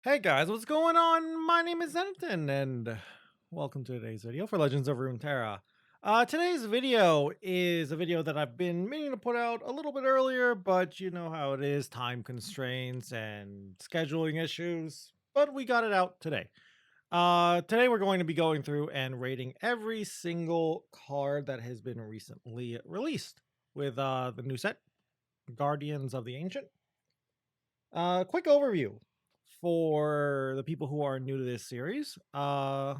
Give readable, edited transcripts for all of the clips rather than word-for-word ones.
Hey guys, what's going on? My name is Zenaton, and welcome to today's video for Legends of Runeterra. Today's video is a video that I've been meaning to put out a little bit earlier, but you know how it is, time constraints and scheduling issues, but we got it out today. Today we're going to be going through and rating every single card that has been recently released with the new set, Guardians of the Ancient. Quick overview for the people who are new to this series. Let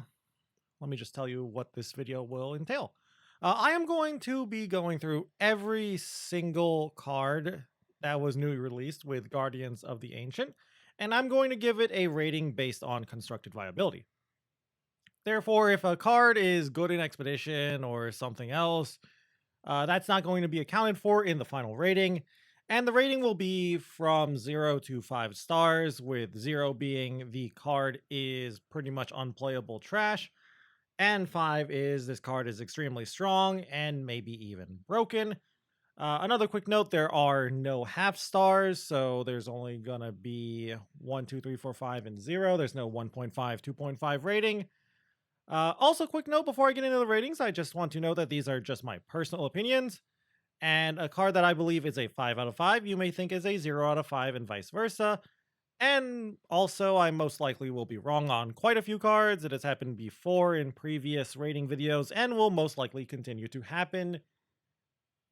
me just tell you what this video will entail. I am going to be going through every single card that was newly released with Guardians of the Ancient, and I'm going to give it a rating based on constructed viability. Therefore, if a card is good in Expedition or something else, that's not going to be accounted for in the final rating. And the rating will be from 0 to 5 stars, with 0 being the card is pretty much unplayable trash, and 5 is this card is extremely strong and maybe even broken. Another quick note, there are no half stars, so there's only gonna be 1, 2, 3, 4, 5, and 0. There's no 1.5, 2.5 rating. Also, quick note before I get into the ratings, I just want to note that these are just my personal opinions. And a card that I believe is a 5 out of 5, you may think is a 0 out of 5, and vice versa. And also, I most likely will be wrong on quite a few cards. It has happened before in previous rating videos and will most likely continue to happen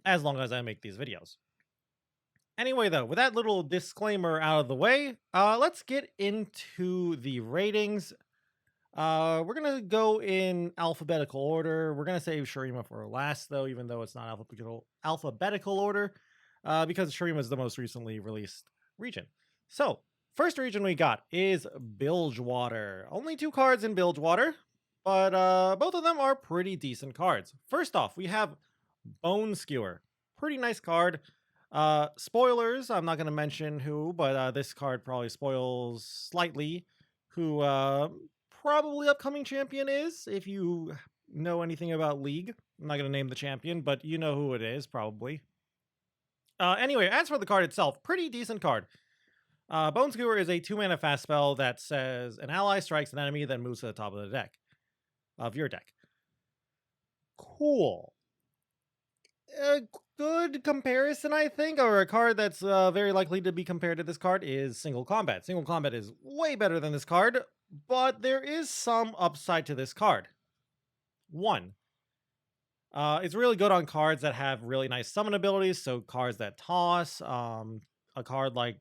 as long as I make these videos. Anyway, though, with that little disclaimer out of the way, let's get into the ratings. We're gonna go in alphabetical order. We're gonna save Shurima for last, though, even though it's not alphabetical order, because Shurima is the most recently released region. So, first region we got is Bilgewater. Only 2 cards in Bilgewater, but both of them are pretty decent cards. First off, we have Bone Skewer. Pretty nice card. Spoilers, I'm not gonna mention who, but this card probably spoils slightly who probably upcoming champion is, if you know anything about League. I'm not going to name the champion, but you know who it is, probably. Anyway, as for the card itself, pretty decent card. Bone Skewer is a 2-mana fast spell that says an ally strikes an enemy, then moves to the top of the deck. Of your deck. Cool. A good comparison, I think, or a card that's very likely to be compared to this card is Single Combat. Single Combat is way better than this card, but there is some upside to this card. One, it's really good on cards that have really nice summon abilities, so cards that toss. A card like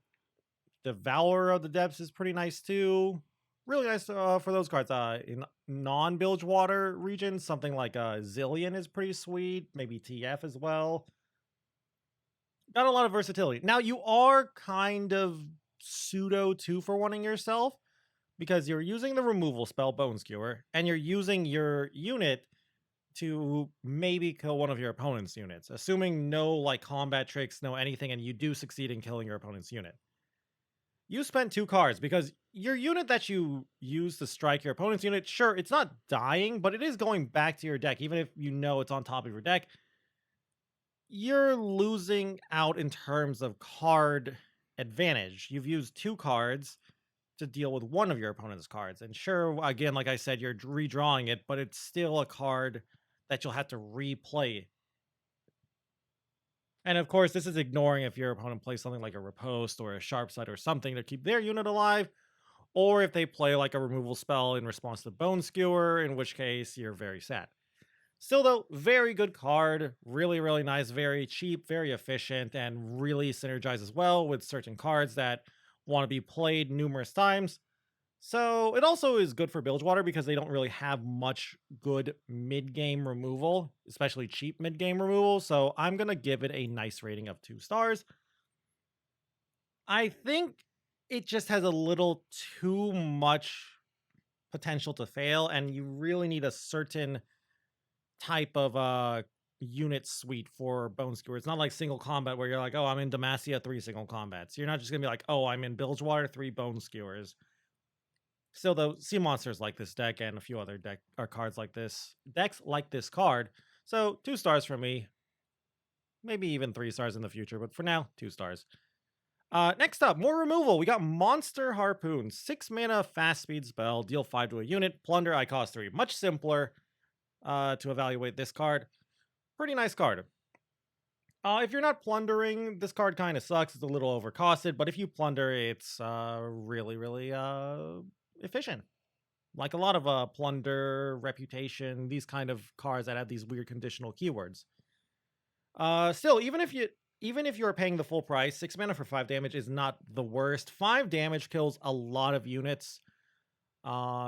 Devourer of the Depths is pretty nice too. Really nice for those cards. In non-Bilgewater regions, something like Zillion is pretty sweet. Maybe TF as well. Got a lot of versatility. Now, you are kind of pseudo 2-for-1ing yourself because you're using the removal spell Bone Skewer, and you're using your unit to maybe kill one of your opponent's units, assuming no like combat tricks, no anything, and you do succeed in killing your opponent's unit. You spent 2 cards because your unit that you use to strike your opponent's unit, sure, it's not dying, but it is going back to your deck, even if you know it's on top of your deck. You're losing out in terms of card advantage. You've used 2 cards to deal with one of your opponent's cards. And sure, again, like I said, you're redrawing it, but it's still a card that you'll have to replay. And of course, this is ignoring if your opponent plays something like a Riposte or a Sharpsight or something to keep their unit alive, or if they play like a removal spell in response to Bone Skewer, in which case you're very sad. Still, though, very good card. Really, really nice. Very cheap, very efficient, and really synergizes well with certain cards that want to be played numerous times. So it also is good for Bilgewater because they don't really have much good mid-game removal, especially cheap mid-game removal. So I'm going to give it a nice rating of 2 stars. I think it just has a little too much potential to fail, and you really need a certain type of unit suite for Bone Skewer. It's not like Single Combat where you're like, oh, I'm in Demacia, 3 Single Combats. You're not just going to be like, oh, I'm in Bilgewater, 3 Bone Skewers. Still, though, sea monsters like this deck and a few other cards like this. Decks like this card. So 2 stars for me. Maybe even 3 stars in the future, but for now, 2 stars. Next up, more removal. We got Monster Harpoon. 6 mana, fast speed spell. Deal 5 to a unit. Plunder, I cost 3. Much simpler to evaluate this card. Pretty nice card. If you're not plundering, this card kind of sucks. It's a little overcosted, but if you plunder, it's really efficient. Like a lot of plunder, reputation, these kind of cards that have these weird conditional keywords. Still, even if you're paying the full price, 6 mana for 5 damage is not the worst. 5 damage kills a lot of units.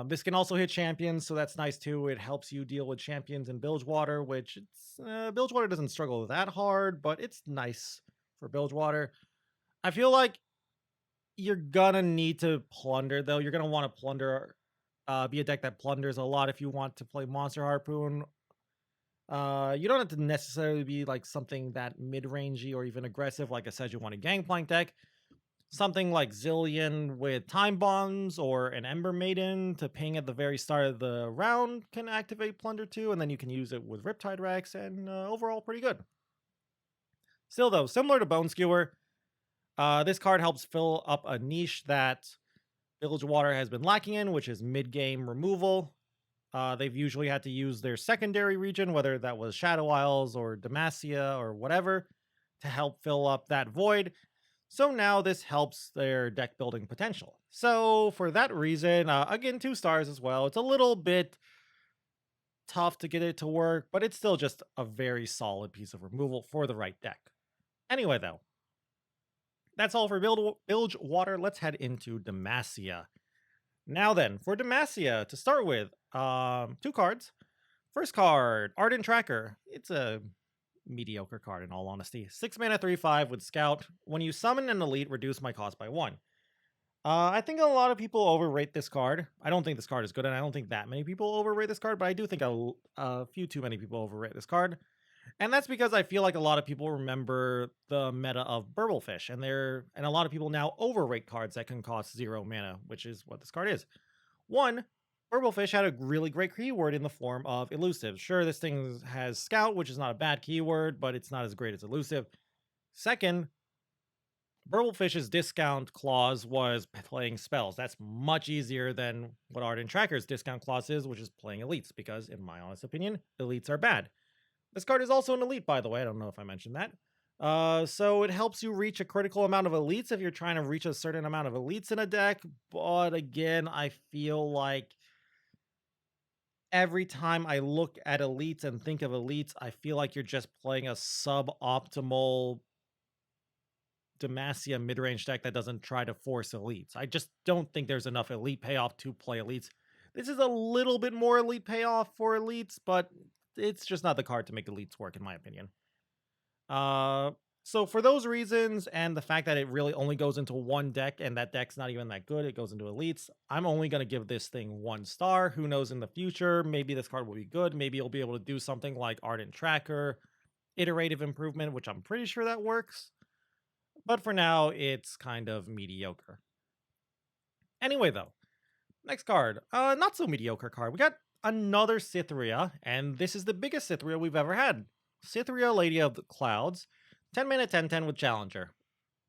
This can also hit champions, so that's nice too. It helps you deal with champions in Bilgewater, which Bilgewater doesn't struggle that hard, but it's nice for Bilgewater. I feel like you're gonna need to plunder though. You're gonna want to plunder, be a deck that plunders a lot if you want to play Monster Harpoon. You don't have to necessarily be like something that mid-rangey or even aggressive like a Sejuani Gangplank deck. Something like Zillion with Time Bombs or an Ember Maiden to ping at the very start of the round can activate Plunder too, and then you can use it with Riptide Rex, and overall pretty good. Still though, similar to Bone Skewer, this card helps fill up a niche that Bilgewater has been lacking in, which is mid-game removal. They've usually had to use their secondary region, whether that was Shadow Isles or Demacia or whatever, to help fill up that void. So now this helps their deck building potential. So for that reason, again, 2 stars as well. It's a little bit tough to get it to work, but it's still just a very solid piece of removal for the right deck. Anyway, though, that's all for Bilgewater. Let's head into Demacia. Now then, for Demacia, to start with, 2 cards. First card, Ardent Tracker. It's a mediocre card in all honesty. 6 mana, 3/5 with Scout. When you summon an elite, reduce my cost by 1. I think a lot of people overrate this card. I don't think this card is good, and I don't think that many people overrate this card, but I do think a few too many people overrate this card. And that's because I feel like a lot of people remember the meta of Burblefish, and a lot of people now overrate cards that can cost 0 mana, which is what this card is. 1, Burblefish had a really great keyword in the form of Elusive. Sure, this thing has Scout, which is not a bad keyword, but it's not as great as Elusive. Second, Burblefish's discount clause was playing spells. That's much easier than what Ardent Tracker's discount clause is, which is playing elites, because in my honest opinion, elites are bad. This card is also an elite, by the way. I don't know if I mentioned that. So it helps you reach a critical amount of elites if you're trying to reach a certain amount of elites in a deck. But again, I feel like every time I look at elites and think of elites, I feel like you're just playing a suboptimal Demacia mid-range deck that doesn't try to force elites. I just don't think there's enough elite payoff to play elites. This is a little bit more elite payoff for elites, but it's just not the card to make elites work, in my opinion. So for those reasons, and the fact that it really only goes into one deck, and that deck's not even that good, it goes into elites, I'm only going to give this thing 1 star. Who knows in the future? Maybe this card will be good. Maybe it'll be able to do something like Ardent Tracker, Iterative Improvement, which I'm pretty sure that works. But for now, it's kind of mediocre. Anyway, though, next card. Not so mediocre card. We got another Cytheria, and this is the biggest Cytheria we've ever had. Cytheria, Lady of the Clouds. 10 mana, 10/10 with Challenger.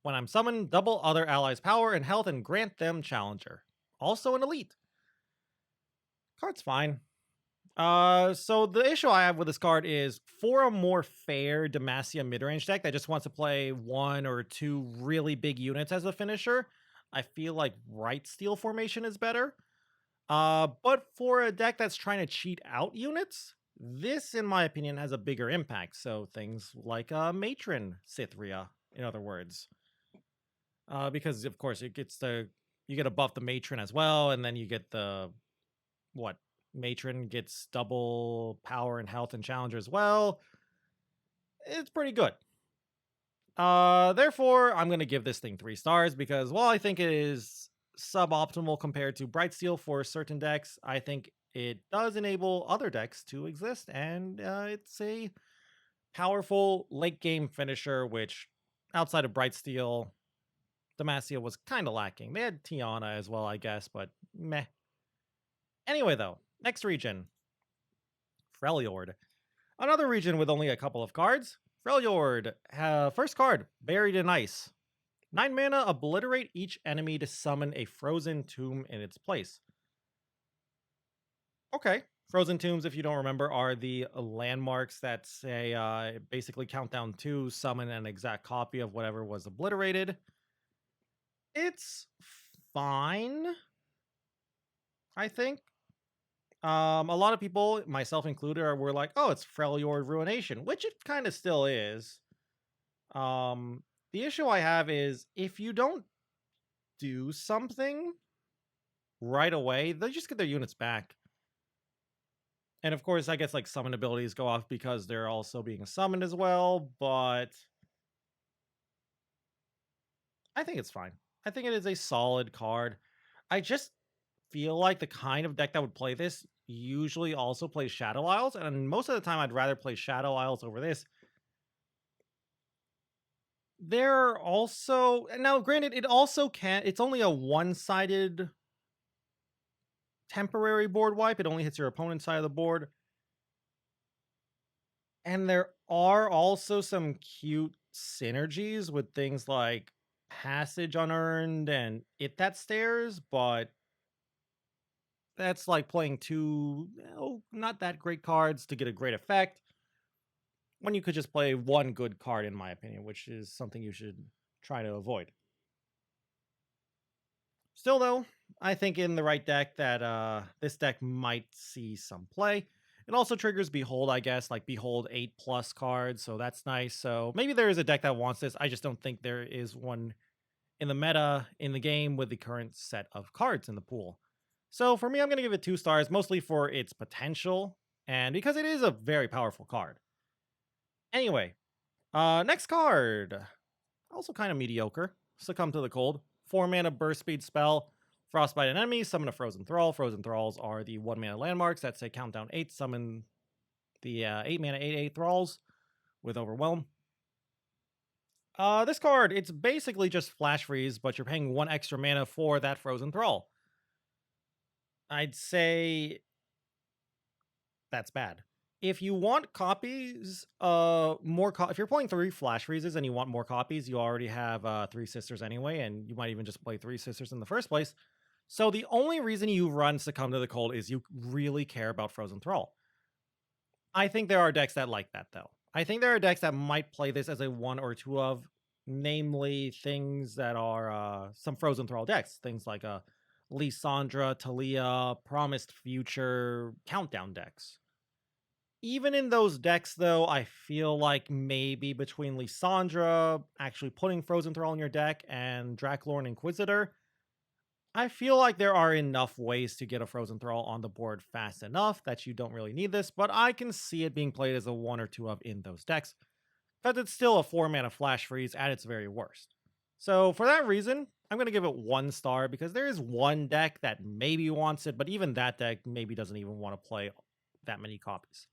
When I'm summoned, double other allies' power and health and grant them Challenger. Also an elite. Card's fine. So the issue I have with this card is for a more fair Demacia midrange deck that just wants to play 1 or 2 really big units as a finisher, I feel like Right Steel formation is better. But for a deck that's trying to cheat out units, this, in my opinion, has a bigger impact. So things like Matron Cytheria, in other words. Because, of course, you get to buff the Matron as well, and then you get the, Matron gets double power and health and Challenger as well. It's pretty good. Therefore, I'm going to give this thing 3 stars because while I think it is suboptimal compared to Bright Steel for certain decks, I think it does enable other decks to exist, and it's a powerful late game finisher, which outside of Bright Steel, Demacia was kind of lacking. They had Tiana as well, I guess, but meh. Anyway, though, next region, Freljord. Another region with only a couple of cards. Freljord, first card, Buried in Ice. 9 mana, obliterate each enemy to summon a frozen tomb in its place. Okay. Frozen tombs, if you don't remember, are the landmarks that say basically countdown to summon an exact copy of whatever was obliterated. It's fine, I think. A lot of people, myself included, were like, "Oh, it's Freljord Ruination," which it kind of still is. The issue I have is if you don't do something right away, they just get their units back. And of course, I guess like summon abilities go off because they're also being summoned as well, but I think it's fine. I think it is a solid card. I just feel like the kind of deck that would play this usually also plays Shadow Isles, and most of the time I'd rather play Shadow Isles over this. There are also now, granted, it also can. It's only a one-sided temporary board wipe. It only hits your opponent's side of the board. And there are also some cute synergies with things like Passage Unearned and It That Stares, but that's like playing two not that great cards to get a great effect when you could just play one good card, in my opinion, which is something you should try to avoid. Still, though, I think in the right deck that this deck might see some play. It also triggers Behold, I guess, like Behold 8+ cards, so that's nice. So maybe there is a deck that wants this. I just don't think there is one in the meta in the game with the current set of cards in the pool. So for me, I'm going to give it 2 stars, mostly for its potential and because it is a very powerful card. Anyway, next card. Also kind of mediocre. Succumb to the Cold. 4 mana burst speed spell. Frostbite an enemy, summon a Frozen Thrall. Frozen Thralls are the 1 mana landmarks that say countdown 8. Summon the 8 mana 8/8 Thralls with Overwhelm. This card, it's basically just Flash Freeze, but you're paying 1 extra mana for that Frozen Thrall. I'd say that's bad. If you want copies, if you're playing 3 Flash Freezes and you want more copies, you already have 3 Sisters anyway, and you might even just play 3 Sisters in the first place. So the only reason you run Succumb to the Cold is you really care about Frozen Thrall. I think there are decks that like that, though. I think there are decks that might play this as a 1 or 2 of, namely things that are some Frozen Thrall decks. Things like Lysandra, Talia, Promised Future, Countdown decks. Even in those decks, though, I feel like maybe between Lysandra, actually putting Frozen Thrall in your deck, and Draklorn Inquisitor, I feel like there are enough ways to get a Frozen Thrall on the board fast enough that you don't really need this, but I can see it being played as a 1 or 2 of in those decks, because it's still a 4 mana Flash Freeze at its very worst. So for that reason, I'm going to give it 1 star, because there is one deck that maybe wants it, but even that deck maybe doesn't even want to play that many copies.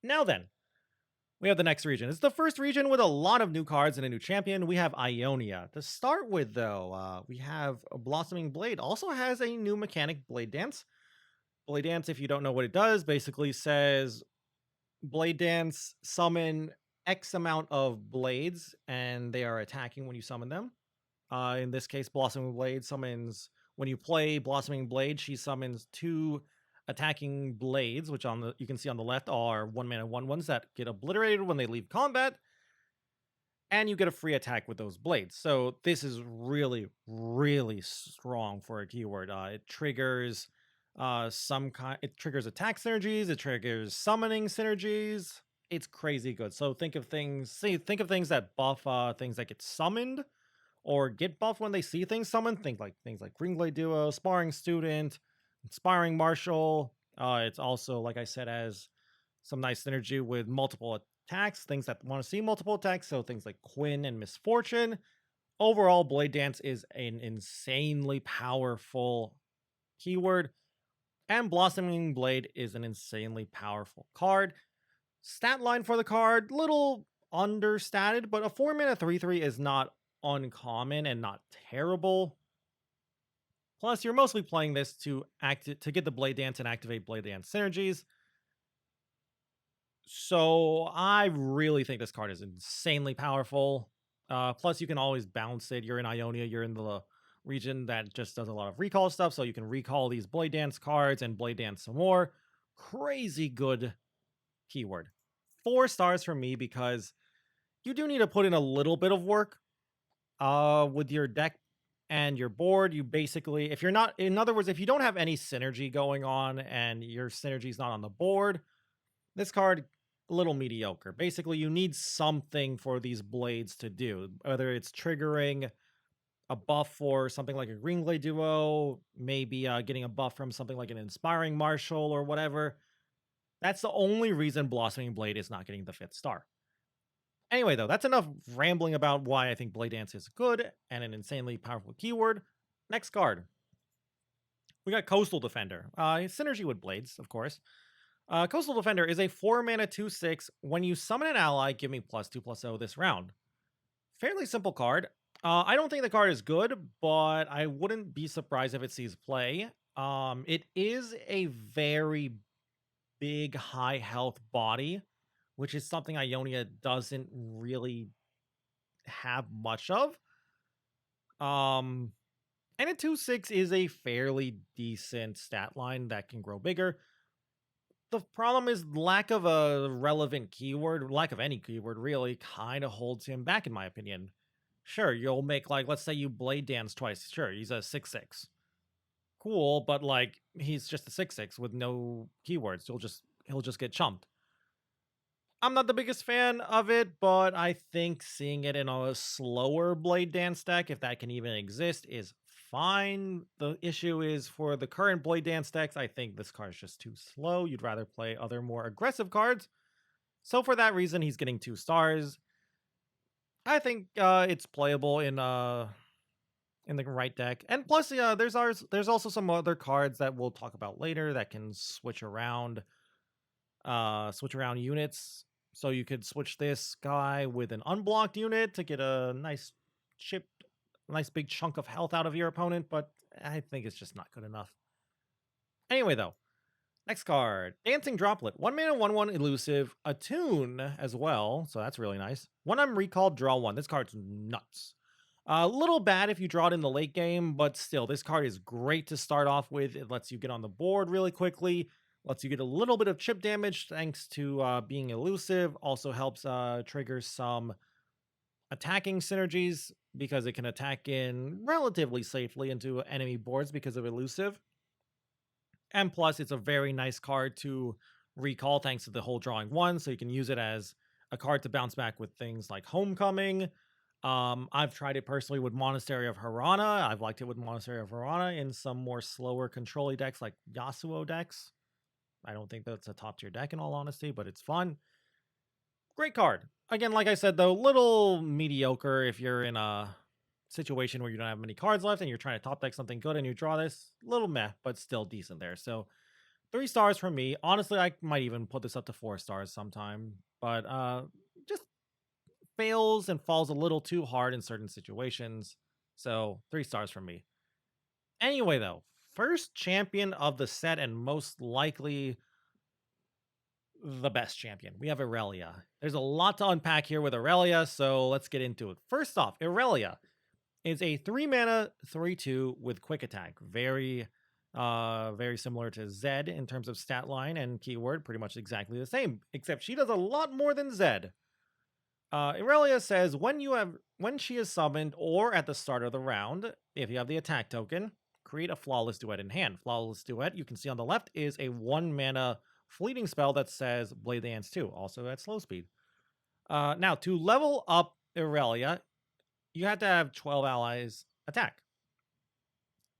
Now then, we have the next region. It's the first region with a lot of new cards and a new champion. We have Ionia. To start with, though, we have a Blossoming Blade. Also has a new mechanic, Blade Dance. Blade Dance, if you don't know what it does, basically says Blade Dance, summon X amount of blades, and they are attacking when you summon them. In this case, Blossoming Blade summons, when you play Blossoming Blade, she summons 2 attacking blades, which you can see on the left are 1 mana 1/1s that get obliterated when they leave combat, and you get a free attack with those blades. So this is really, really strong for a keyword. It triggers it triggers attack synergies, it triggers summoning synergies. It's crazy good. So think of things that buff things that get summoned or get buffed when they see things summoned. Think like things like Greenglade Duo, Sparring Student, Inspiring Marshal. It's also, like I said, has some nice synergy with multiple attacks, things that want to see multiple attacks. So things like Quinn and Misfortune. Overall, Blade Dance is an insanely powerful keyword, and Blossoming Blade is an insanely powerful card. Stat line for the card, little understated, but a 4 mana 3/3 is not uncommon and not terrible. Plus, you're mostly playing this to get the Blade Dance and activate Blade Dance synergies. So I really think this card is insanely powerful. Plus, you can always bounce it. You're in Ionia. You're in the region that just does a lot of recall stuff, so you can recall these Blade Dance cards and Blade Dance some more. Crazy good keyword. 4 stars from me because you do need to put in a little bit of work with your deck and your board. You basically, if you're not, in other words, if you don't have any synergy going on and your synergy is not on the board, this card a little mediocre. Basically, you need something for these blades to do, whether it's triggering a buff for something like a Green Glade Duo, maybe getting a buff from something like an Inspiring Marshal or whatever. That's the only reason Blossoming Blade is not getting the 5th star. Anyway, though, that's enough rambling about why I think Blade Dance is good and an insanely powerful keyword. Next card. We got Coastal Defender. Synergy with Blades, of course. Coastal Defender is a 4-mana 2/6. When you summon an ally, give me +2/+0 this round. Fairly simple card. I don't think the card is good, but I wouldn't be surprised if it sees play. It is a very big, high health body, which is something Ionia doesn't really have much of. And a 2/6 is a fairly decent stat line that can grow bigger. The problem is lack of a relevant keyword, lack of any keyword really, kind of holds him back, in my opinion. Sure, you'll make, like, let's say you Blade Dance twice. Sure, he's a 6/6. Cool, but like he's just a 6/6 with no keywords. He'll just get chumped. I'm not the biggest fan of it, but I think seeing it in a slower Blade Dance deck, if that can even exist, is fine. The issue is for the current Blade Dance decks, I think this card is just too slow. You'd rather play other more aggressive cards. So for that reason, he's getting 2 stars. I think it's playable in the right deck. And plus, there's also some other cards that we'll talk about later that can switch around units. So you could switch this guy with an unblocked unit to get a nice big chunk of health out of your opponent, but I think it's just not good enough. Anyway, though, next card, Dancing Droplet. 1-mana, 1/1 elusive, attune as well, so that's really nice. When I'm recalled, draw 1. This card's nuts. A little bad if you draw it in the late game, but still, this card is great to start off with. It lets you get on the board really quickly, lets you get a little bit of chip damage thanks to being elusive. Also helps trigger some attacking synergies because it can attack in relatively safely into enemy boards because of elusive. And plus, it's a very nice card to recall thanks to the whole drawing 1, so you can use it as a card to bounce back with things like Homecoming. I've tried it personally with Monastery of Harana. I've liked it with Monastery of Harana in some more slower control decks like Yasuo decks. I don't think that's a top tier deck in all honesty, but it's fun. Great card. Again, like I said, though, little mediocre if you're in a situation where you don't have many cards left and you're trying to top deck something good and you draw this. Little meh, but still decent there. So 3 stars from me. Honestly, I might even put this up to 4 stars sometime, but just fails and falls a little too hard in certain situations. So 3 stars from me. Anyway, though, first champion of the set and most likely the best champion. We have Irelia. There's a lot to unpack here with Irelia, so let's get into it. First off, Irelia is a 3-mana 3/2 with quick attack. Very similar to Zed in terms of stat line and keyword, pretty much exactly the same, except she does a lot more than Zed. Irelia says when she is summoned or at the start of the round, if you have the attack token, create a Flawless Duet in hand. Flawless Duet, you can see on the left, is a 1-mana fleeting spell that says Blade Dance 2, also at slow speed. Now, to level up Irelia, you have to have 12 allies attack.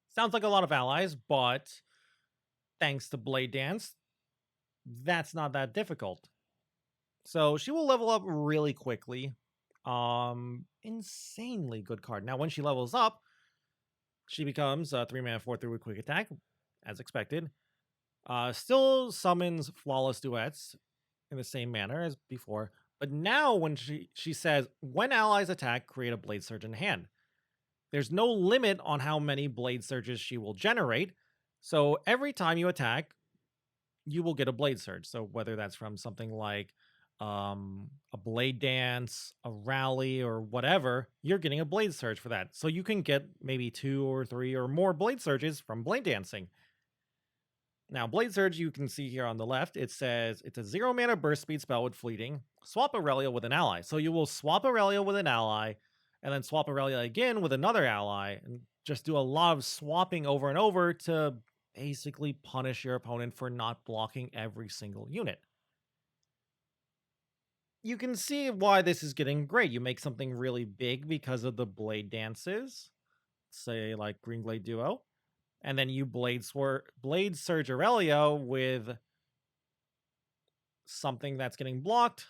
Sounds like a lot of allies, but thanks to Blade Dance, that's not that difficult. So she will level up really quickly. Insanely good card. Now, when she levels up, she becomes a 3-mana 4/3 with quick attack, as expected. Still summons Flawless Duets in the same manner as before. But now when she says, when allies attack, create a Blade Surge in hand. There's no limit on how many Blade Surges she will generate. So every time you attack, you will get a Blade Surge. So whether that's from something like a Blade Dance, a Rally, or whatever, you're getting a Blade Surge for that. So you can get maybe 2 or 3 or more Blade Surges from Blade Dancing. Now, Blade Surge, you can see here on the left, it says it's a 0 mana burst speed spell with fleeting. Swap Irelia with an ally. So you will swap Irelia with an ally, and then swap Irelia again with another ally, and just do a lot of swapping over and over to basically punish your opponent for not blocking every single unit. You can see why this is getting great. You make something really big because of the Blade Dances, say like Green Glade Duo, and then you Blade Surge Irelia with something that's getting blocked.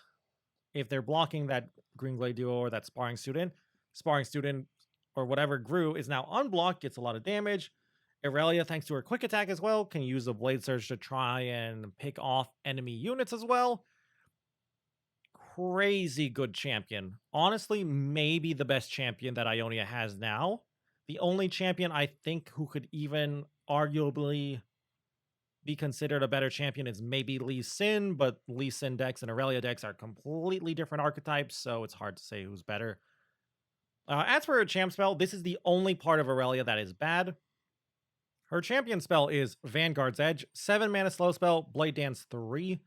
If they're blocking that Green Glade Duo or that Sparring Student or whatever grew is now unblocked, gets a lot of damage. Irelia, thanks to her quick attack as well, can use the Blade Surge to try and pick off enemy units as well. Crazy good champion. Honestly, maybe the best champion that Ionia has now. The only champion I think who could even arguably be considered a better champion is maybe Lee Sin, but Lee Sin decks and Irelia decks are completely different archetypes, so it's hard to say who's better. As for her champ spell, this is the only part of Irelia that is bad. Her champion spell is Vanguard's Edge, 7 mana slow spell, Blade Dance 3.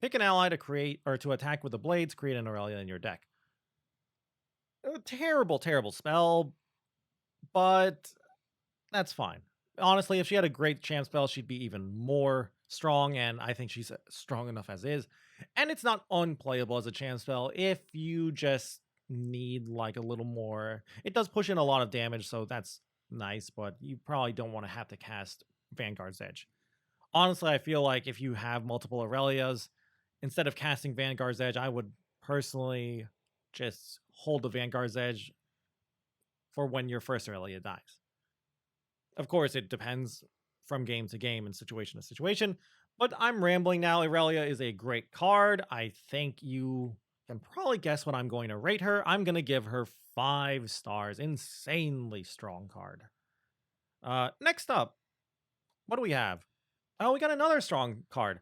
Pick an ally to create or to attack with the blades, create an Irelia in your deck. A terrible, terrible spell, but that's fine. Honestly, if she had a great champ spell, she'd be even more strong, and I think she's strong enough as is. And it's not unplayable as a champ spell if you just need like a little more. It does push in a lot of damage, so that's nice, but you probably don't want to have to cast Vanguard's Edge. Honestly, I feel like if you have multiple Aurelias, instead of casting Vanguard's Edge, I would personally just hold the Vanguard's Edge for when your first Irelia dies. Of course, it depends from game to game and situation to situation, but I'm rambling now. Irelia is a great card. I think you can probably guess what I'm going to rate her. I'm going to give her 5 stars. Insanely strong card. Next up, what do we have? Oh, we got another strong card.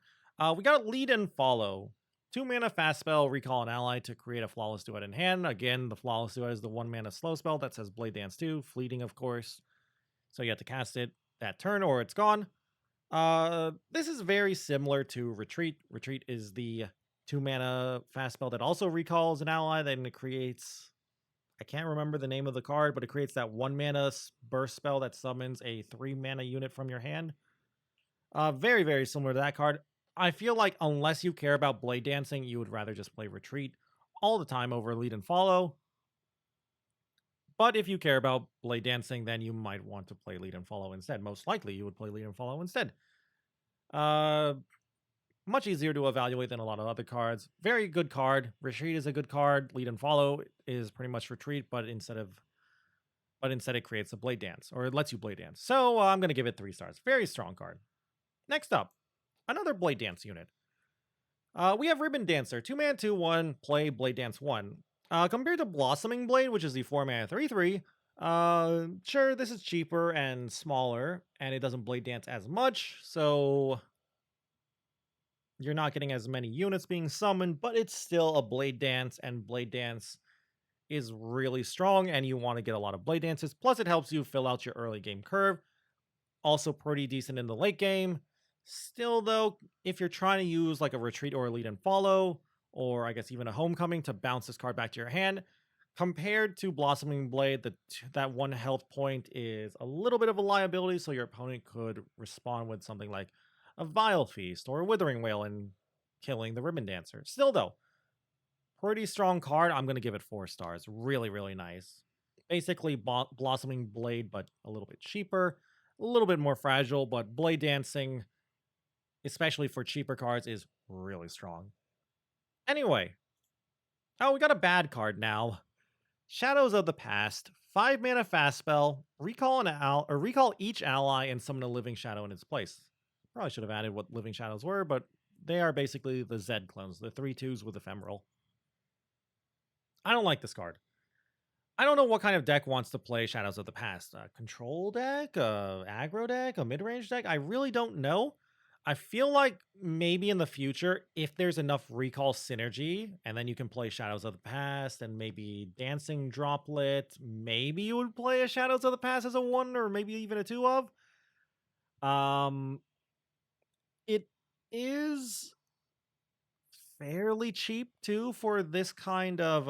We got Lead and Follow. 2 mana fast spell, recall an ally to create a Flawless Duet in hand. Again, the Flawless Duet is the 1 mana slow spell that says Blade Dance 2, fleeting, of course. So you have to cast it that turn or it's gone. This is very similar to Retreat. Retreat is the 2 mana fast spell that also recalls an ally. Then it creates, I can't remember the name of the card, but it creates that 1 mana burst spell that summons a 3 mana unit from your hand. Very, very similar to that card. I feel like unless you care about Blade Dancing, you would rather just play Retreat all the time over Lead and Follow. But if you care about Blade Dancing, then you might want to play Lead and Follow instead. Most likely you would play Lead and Follow instead. Much easier to evaluate than a lot of other cards. Very good card. Retreat is a good card. Lead and Follow is pretty much Retreat, but instead it creates a Blade Dance, or it lets you Blade Dance. So I'm going to give it 3 stars. Very strong card. Next up, another Blade Dance unit. We have Ribbon Dancer. 2 mana 2/1, play Blade Dance 1. Compared to Blossoming Blade, which is the 4 mana 3/3, sure, this is cheaper and smaller, and it doesn't Blade Dance as much, so you're not getting as many units being summoned, but it's still a Blade Dance, and Blade Dance is really strong, and you want to get a lot of Blade Dances. Plus, it helps you fill out your early game curve. Also pretty decent in the late game. Still, though, if you're trying to use like a Retreat or a Lead and Follow, or I guess even a Homecoming to bounce this card back to your hand, compared to Blossoming Blade, that 1 health point is a little bit of a liability, so your opponent could respond with something like a Vile Feast or a Withering Wail and killing the Ribbon Dancer. Still, though, pretty strong card. I'm going to give it 4 stars. Really, really nice. Basically, Blossoming Blade, but a little bit cheaper, a little bit more fragile, but Blade Dancing, especially for cheaper cards, is really strong. Anyway. Oh, we got a bad card now. Shadows of the Past. 5 mana fast spell. Recall each ally and summon a living shadow in its place. Probably should have added what living shadows were, but they are basically the Zed clones, the 3/2s with ephemeral. I don't like this card. I don't know what kind of deck wants to play Shadows of the Past. A control deck? A aggro deck? A mid-range deck? I really don't know. I feel like maybe in the future, if there's enough recall synergy, and then you can play Shadows of the Past and maybe Dancing Droplet, maybe you would play a Shadows of the Past as a 1 or maybe even a 2 of. Um, it is fairly cheap too for this kind of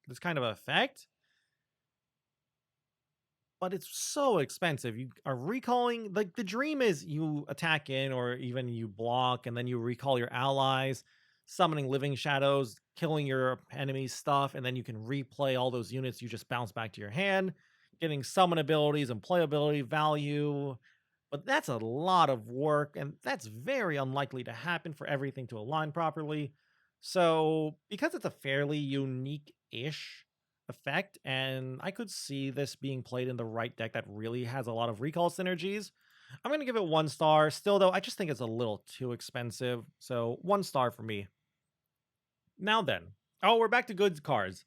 effect, but it's so expensive. You are recalling, like, the dream is you attack in or even you block and then you recall your allies, summoning living shadows, killing your enemy's stuff, and then you can replay all those units you just bounce back to your hand, getting summon abilities and playability value. But that's a lot of work, and that's very unlikely to happen for everything to align properly. So, because it's a fairly unique ish effect, and I could see this being played in the right deck that really has a lot of recall synergies, I'm going to give it 1 star. Still, though, I just think it's a little too expensive. So, 1 star for me. Now then. Oh, we're back to good cards.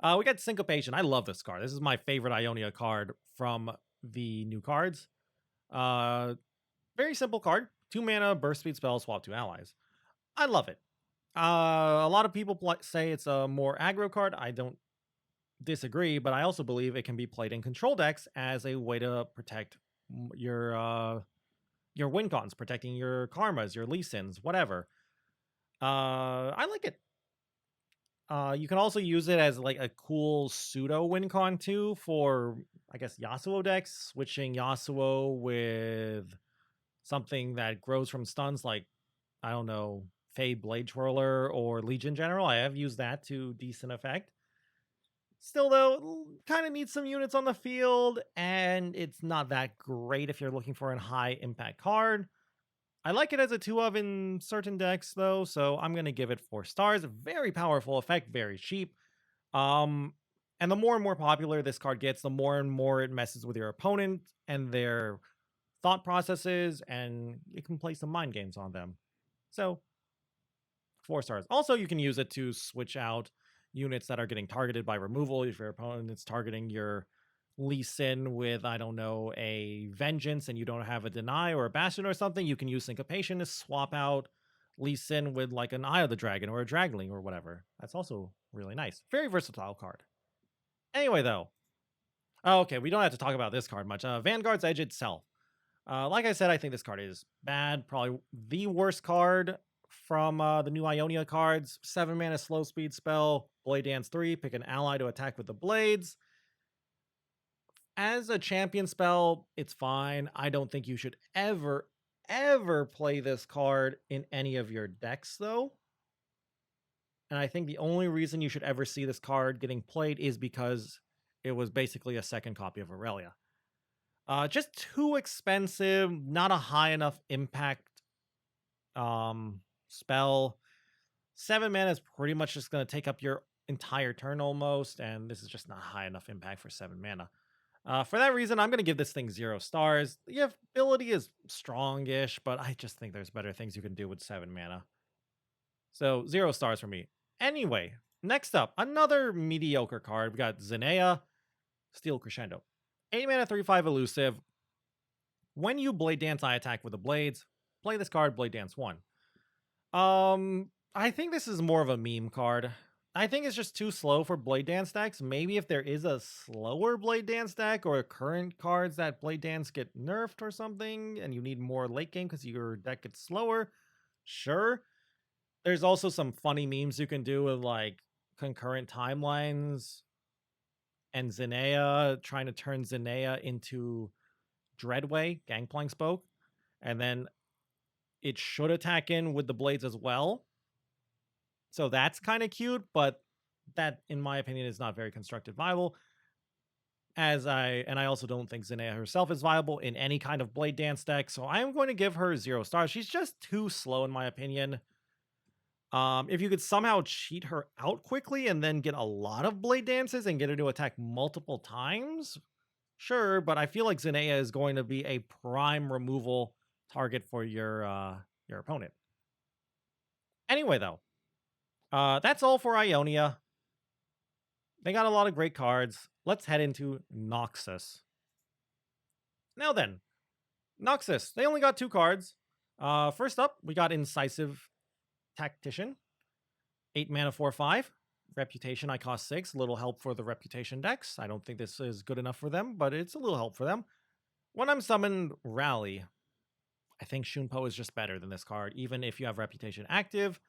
We got Syncopation. I love this card. This is my favorite Ionia card from the new cards. Very simple card. 2 mana, burst speed spell, swap 2 allies. I love it. A lot of people say it's a more aggro card. I don't disagree, but I also believe it can be played in control decks as a way to protect your win cons, protecting your karmas, your Lee Sins, whatever. I like it. You can also use it as like a cool pseudo win con too for, I guess, Yasuo decks, switching Yasuo with something that grows from stuns, like, I don't know, Fade Blade Twirler or Legion General. I have used that to decent effect. Still, though, kind of needs some units on the field, and it's not that great if you're looking for a high impact card. I like it as a 2 of in certain decks, though, so I'm going to give it 4 stars. Very powerful effect, very cheap. And the more and more popular this card gets, the more and more it messes with your opponent and their thought processes, and you can play some mind games on them. So, 4 stars. Also, you can use it to switch out units that are getting targeted by removal. If your opponent is targeting your Lee Sin with, I don't know, a Vengeance, and you don't have a Deny or a Bastion or something, you can use Syncopation to swap out Lee Sin with like an Eye of the Dragon or a Dragling or whatever. That's also really nice. Very versatile card. Anyway, though. Okay, we don't have to talk about this card much. Vanguard's Edge itself. Like I said, I think this card is bad. Probably the worst card from the new Ionia cards. 7 mana slow speed spell, Blade Dance 3, pick an ally to attack with the blades. As a champion spell, it's fine. I don't think you should ever play this card in any of your decks, though. And I think the only reason you should ever see this card getting played is because it was basically a second copy of Irelia. Just too expensive, not a high enough impact spell. 7 mana is pretty much just going to take up your entire turn almost, and this is just not high enough impact for 7 mana. For that reason, I'm going to give this thing 0 stars. The ability is strongish, but I just think there's better things you can do with 7 mana. So 0 stars for me. Anyway, next up, another mediocre card. We got Zenea, Steel Crescendo. 8 mana, 3/5 elusive. When you Blade Dance, I attack with the blades. Play this card, Blade Dance 1. I think this is more of a meme card. I think it's just too slow for Blade Dance decks. Maybe if there is a slower Blade Dance deck or current cards that Blade Dance get nerfed or something, and you need more late game because your deck gets slower, sure. There's also some funny memes you can do with like concurrent timelines and Zenea, trying to turn Zenea into Dreadway, Gangplank Spoke, and then it should attack in with the blades as well. So that's kind of cute, but that, in my opinion, is not very constructed viable. I also don't think Zenea herself is viable in any kind of Blade Dance deck, so I'm going to give her 0 stars. She's just too slow, in my opinion. If you could somehow cheat her out quickly and then get a lot of Blade Dances and get her to attack multiple times, sure, but I feel like Zenea is going to be a prime removal target for your opponent. Anyway, though, that's all for Ionia. They got a lot of great cards. Let's head into Noxus. Now then, Noxus, they only got 2 cards. First up, we got Incisive Tactician, 8 mana, 4/5. Reputation, I cost 6. Little help for the Reputation decks. I don't think this is good enough for them, but it's a little help for them. When I'm summoned Rally, I think Shunpo is just better than this card, even if you have Reputation active.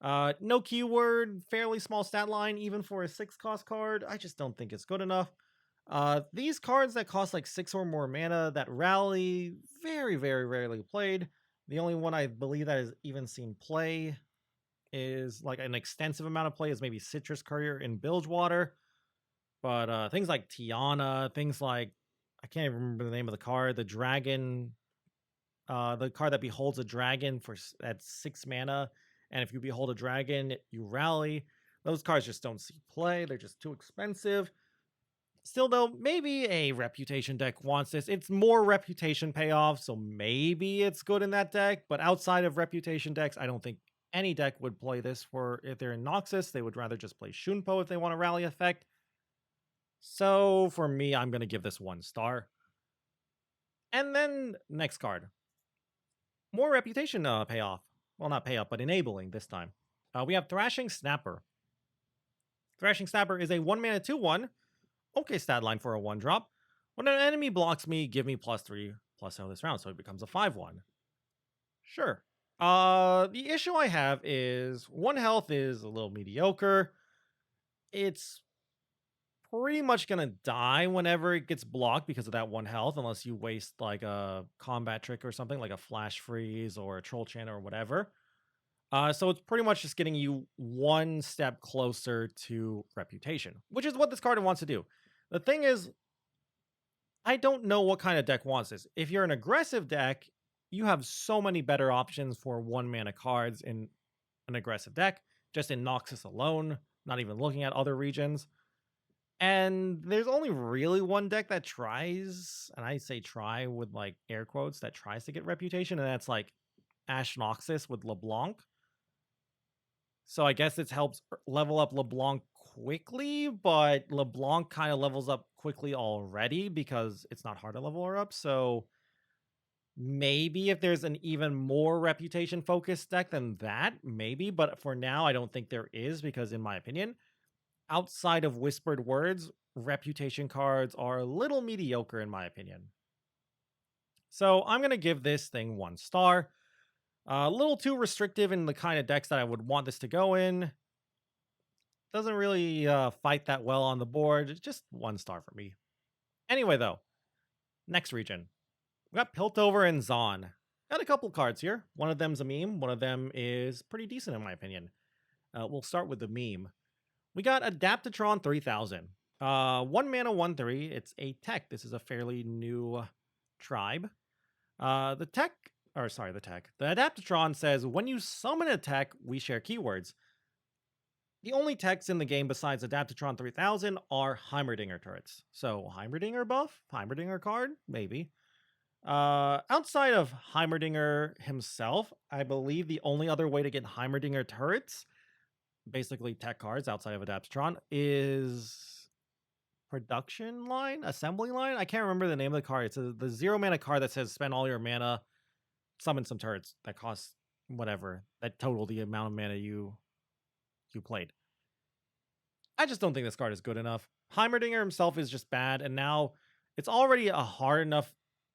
No keyword, fairly small stat line, even for a 6-cost card. I just don't think it's good enough. These cards that cost like 6 or more mana that Rally, very, very rarely played. The only one I believe that has even seen play is like an extensive amount of play is maybe Citrus Courier in Bilgewater. But things like Tiana, things like, I can't even remember the name of the card, the dragon, the card that beholds a dragon at 6 mana. And if you behold a dragon, you rally. Those cards just don't see play. They're just too expensive. Still, though, maybe a Reputation deck wants this. It's more Reputation payoff, so maybe it's good in that deck. But outside of Reputation decks, I don't think any deck would play this for if they're in Noxus. They would rather just play Shunpo if they want a rally effect. So for me, I'm going to give this 1 star. And then next card. More Reputation payoff. Well, not payoff, but enabling this time. We have Thrashing Snapper. Thrashing Snapper is a 1 mana 2/1. Okay stat line for a 1-drop. When an enemy blocks me, give me +3/+0 this round, so it becomes a 5/1. Sure. The issue I have is 1 health is a little mediocre. It's pretty much gonna die whenever it gets blocked because of that 1 health, unless you waste like a combat trick or something, like a flash freeze or a troll chant or whatever. So it's pretty much just getting you 1 step closer to Reputation, which is what this card wants to do. The thing is, I don't know what kind of deck wants this. If you're an aggressive deck, you have so many better options for 1 mana cards in an aggressive deck, just in Noxus alone, not even looking at other regions. And there's only really 1 deck that tries, and I say try with like air quotes, that tries to get Reputation, and that's like Ash Noxus with LeBlanc. So I guess it helps level up LeBlanc quickly, but LeBlanc kind of levels up quickly already because it's not hard to level her up. So maybe if there's an even more Reputation focused deck than that, maybe. But for now, I don't think there is because, in my opinion, outside of Whispered Words, Reputation cards are a little mediocre, in my opinion. So I'm going to give this thing 1 star. A little too restrictive in the kind of decks that I would want this to go in. Doesn't really fight that well on the board. It's just 1 star for me. Anyway, though, next region. We got Piltover and Zon. Got a couple cards here. One of them's a meme. One of them is pretty decent, in my opinion. We'll start with the meme. We got Adaptatron 3000. 1 mana, 1/3. It's a tech. This is a fairly new tribe. The Adaptatron says, when you summon a tech, we share keywords. The only techs in the game besides Adaptatron 3000 are Heimerdinger turrets. So Heimerdinger buff? Heimerdinger card? Maybe. Outside of Heimerdinger himself, I believe the only other way to get Heimerdinger turrets, basically tech cards outside of Adaptatron, is production line? Assembly line? I can't remember the name of the card. It's the 0 mana card that says spend all your mana, summon some turrets that cost whatever, that total the amount of mana you played. I just don't think this card is good enough. Heimerdinger himself is just bad, and now it's already a hard enough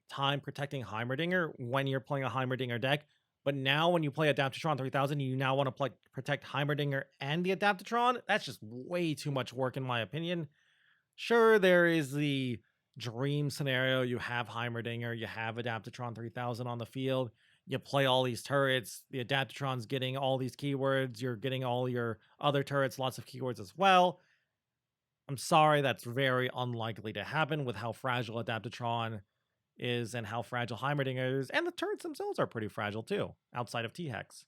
time protecting Heimerdinger when you're playing a Heimerdinger deck, but now when you play Adaptatron 3000, you now want to protect Heimerdinger and the Adaptatron? That's just way too much work in my opinion. Sure, there is the dream scenario. You have Heimerdinger, you have Adaptatron 3000 on the field, you play all these turrets, the Adaptatron's getting all these keywords, you're getting all your other turrets, lots of keywords as well. I'm sorry, that's very unlikely to happen with how fragile Adaptatron is and how fragile Heimerdinger is, and the turrets themselves are pretty fragile too, outside of T-Hex.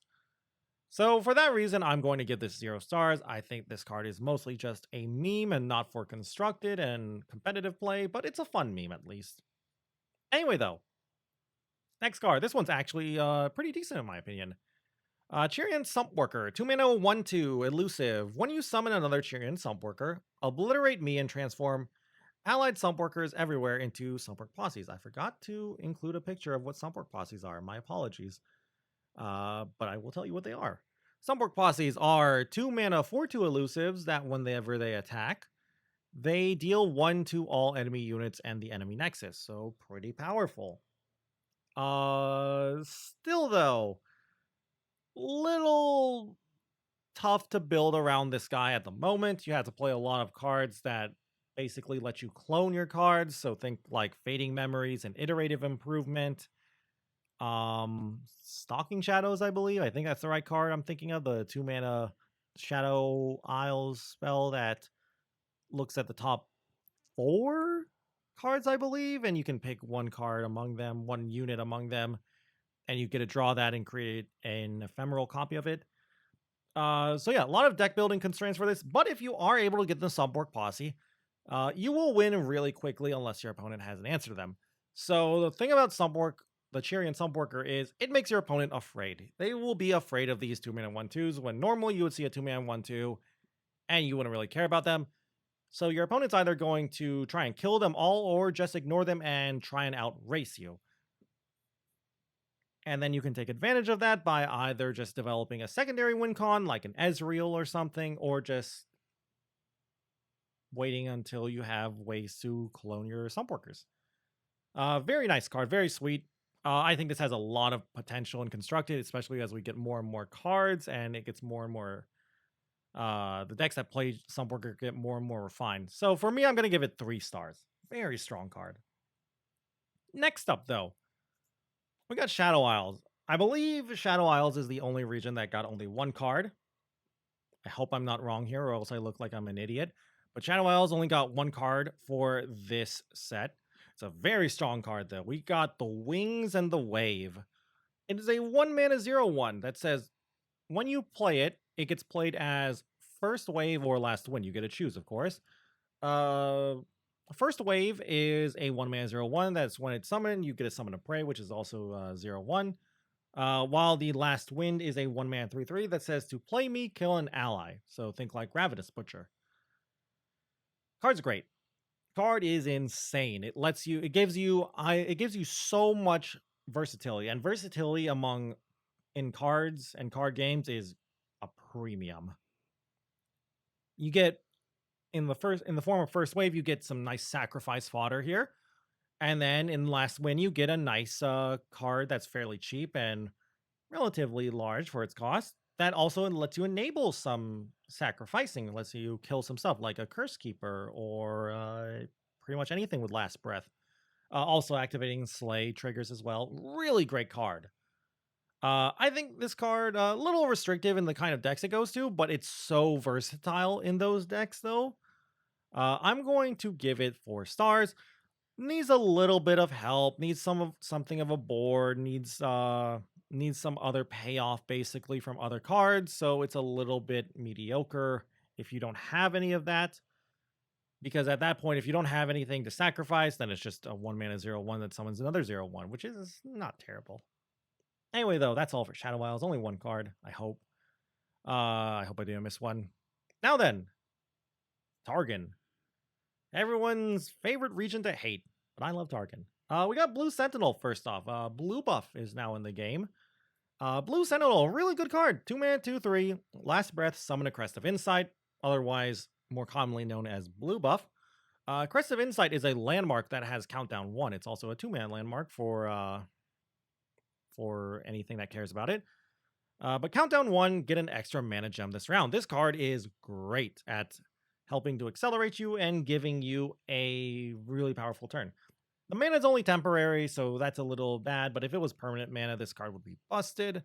So for that reason, I'm going to give this 0 stars. I think this card is mostly just a meme and not for constructed and competitive play, but it's a fun meme at least. Anyway, though, next card. This one's actually pretty decent in my opinion. Cheerian Sumpworker, 2 mana, 1/2, elusive. When you summon another Cheerian Sumpworker, obliterate me and transform allied sump workers everywhere into sump work posses. I forgot to include a picture of what sump work posses are. My apologies. But I will tell you what they are. Sump work posses are 2 mana 4/2 elusives that whenever they attack, they deal 1 to all enemy units and the enemy nexus. So pretty powerful. Still though, little tough to build around this guy at the moment. You have to play a lot of cards that basically let you clone your cards. So think like Fading Memories and Iterative Improvement. Stalking Shadows, I believe. I think that's the right card I'm thinking of. The 2 mana Shadow Isles spell that looks at the top 4 cards, I believe, and you can pick one card among them, one unit among them, and you get to draw that and create an ephemeral copy of it. So yeah, a lot of deck building constraints for this, but if you are able to get the sump work posse, you will win really quickly unless your opponent has an answer to them. So the thing about sump work, the Cherry and sump worker, is it makes your opponent afraid. They will be afraid of these 2 mana 1/2s when normally you would see a 2 mana 1/2 and you wouldn't really care about them. So your opponent's either going to try and kill them all or just ignore them and try and outrace you. And then you can take advantage of that by either just developing a secondary win con like an Ezreal or something, or just waiting until you have ways to clone your sump workers. Very nice card, very sweet. I think this has a lot of potential in constructed, especially as we get more and more cards and it gets more and more. The decks that play sump worker get more and more refined. So for me, I'm going to give it 3 stars. Very strong card. Next up, though, we got Shadow Isles. I believe Shadow Isles is the only region that got only 1 card. I hope I'm not wrong here, or else I look like I'm an idiot. But Shadow Isles only got 1 card for this set. It's a very strong card, though. We got the Wings and the Wave. It is a 1 mana 0/1 that says when you play it, it gets played as first wave or last wind. You get to choose, of course. First wave is a 1 mana 0/1. That's when it's summoned, you get to summon a prey, which is also 0/1. While the last wind is a 1 mana 3/3 that says to play me, kill an ally. So think like Ravenous Butcher. Card's great. Card is insane. It gives you so much versatility, and versatility in cards and card games is a premium. You get in the form of first wave, you get some nice sacrifice fodder here. And then in last win, you get a nice card that's fairly cheap and relatively large for its cost. That also lets you enable some sacrificing, lets you kill some stuff like a Curse Keeper or pretty much anything with Last Breath. Also activating Slay triggers as well. Really great card. I think this card a little restrictive in the kind of decks it goes to, but it's so versatile in those decks though. I'm going to give it 4 stars. Needs a little bit of help, needs something of a board, needs some other payoff basically from other cards, so it's a little bit mediocre if you don't have any of that. Because at that point, if you don't have anything to sacrifice, then it's just a 1 mana 0/1 that summons another 0/1, which is not terrible. Anyway, though, that's all for Shadow Isles. Only 1 card, I hope. I hope I didn't miss one. Now then, Targon. Everyone's favorite region to hate, but I love Targon. We got Blue Sentinel first off. Blue buff is now in the game. Blue Sentinel, really good card. 2 mana, 2/3. Last breath, summon a Crest of Insight, otherwise more commonly known as blue buff. Crest of Insight is a landmark that has countdown 1. It's also a 2 mana landmark for anything that cares about it. But countdown 1, get an extra mana gem this round. This card is great at helping to accelerate you and giving you a really powerful turn. The mana is only temporary, so that's a little bad, but if it was permanent mana, this card would be busted.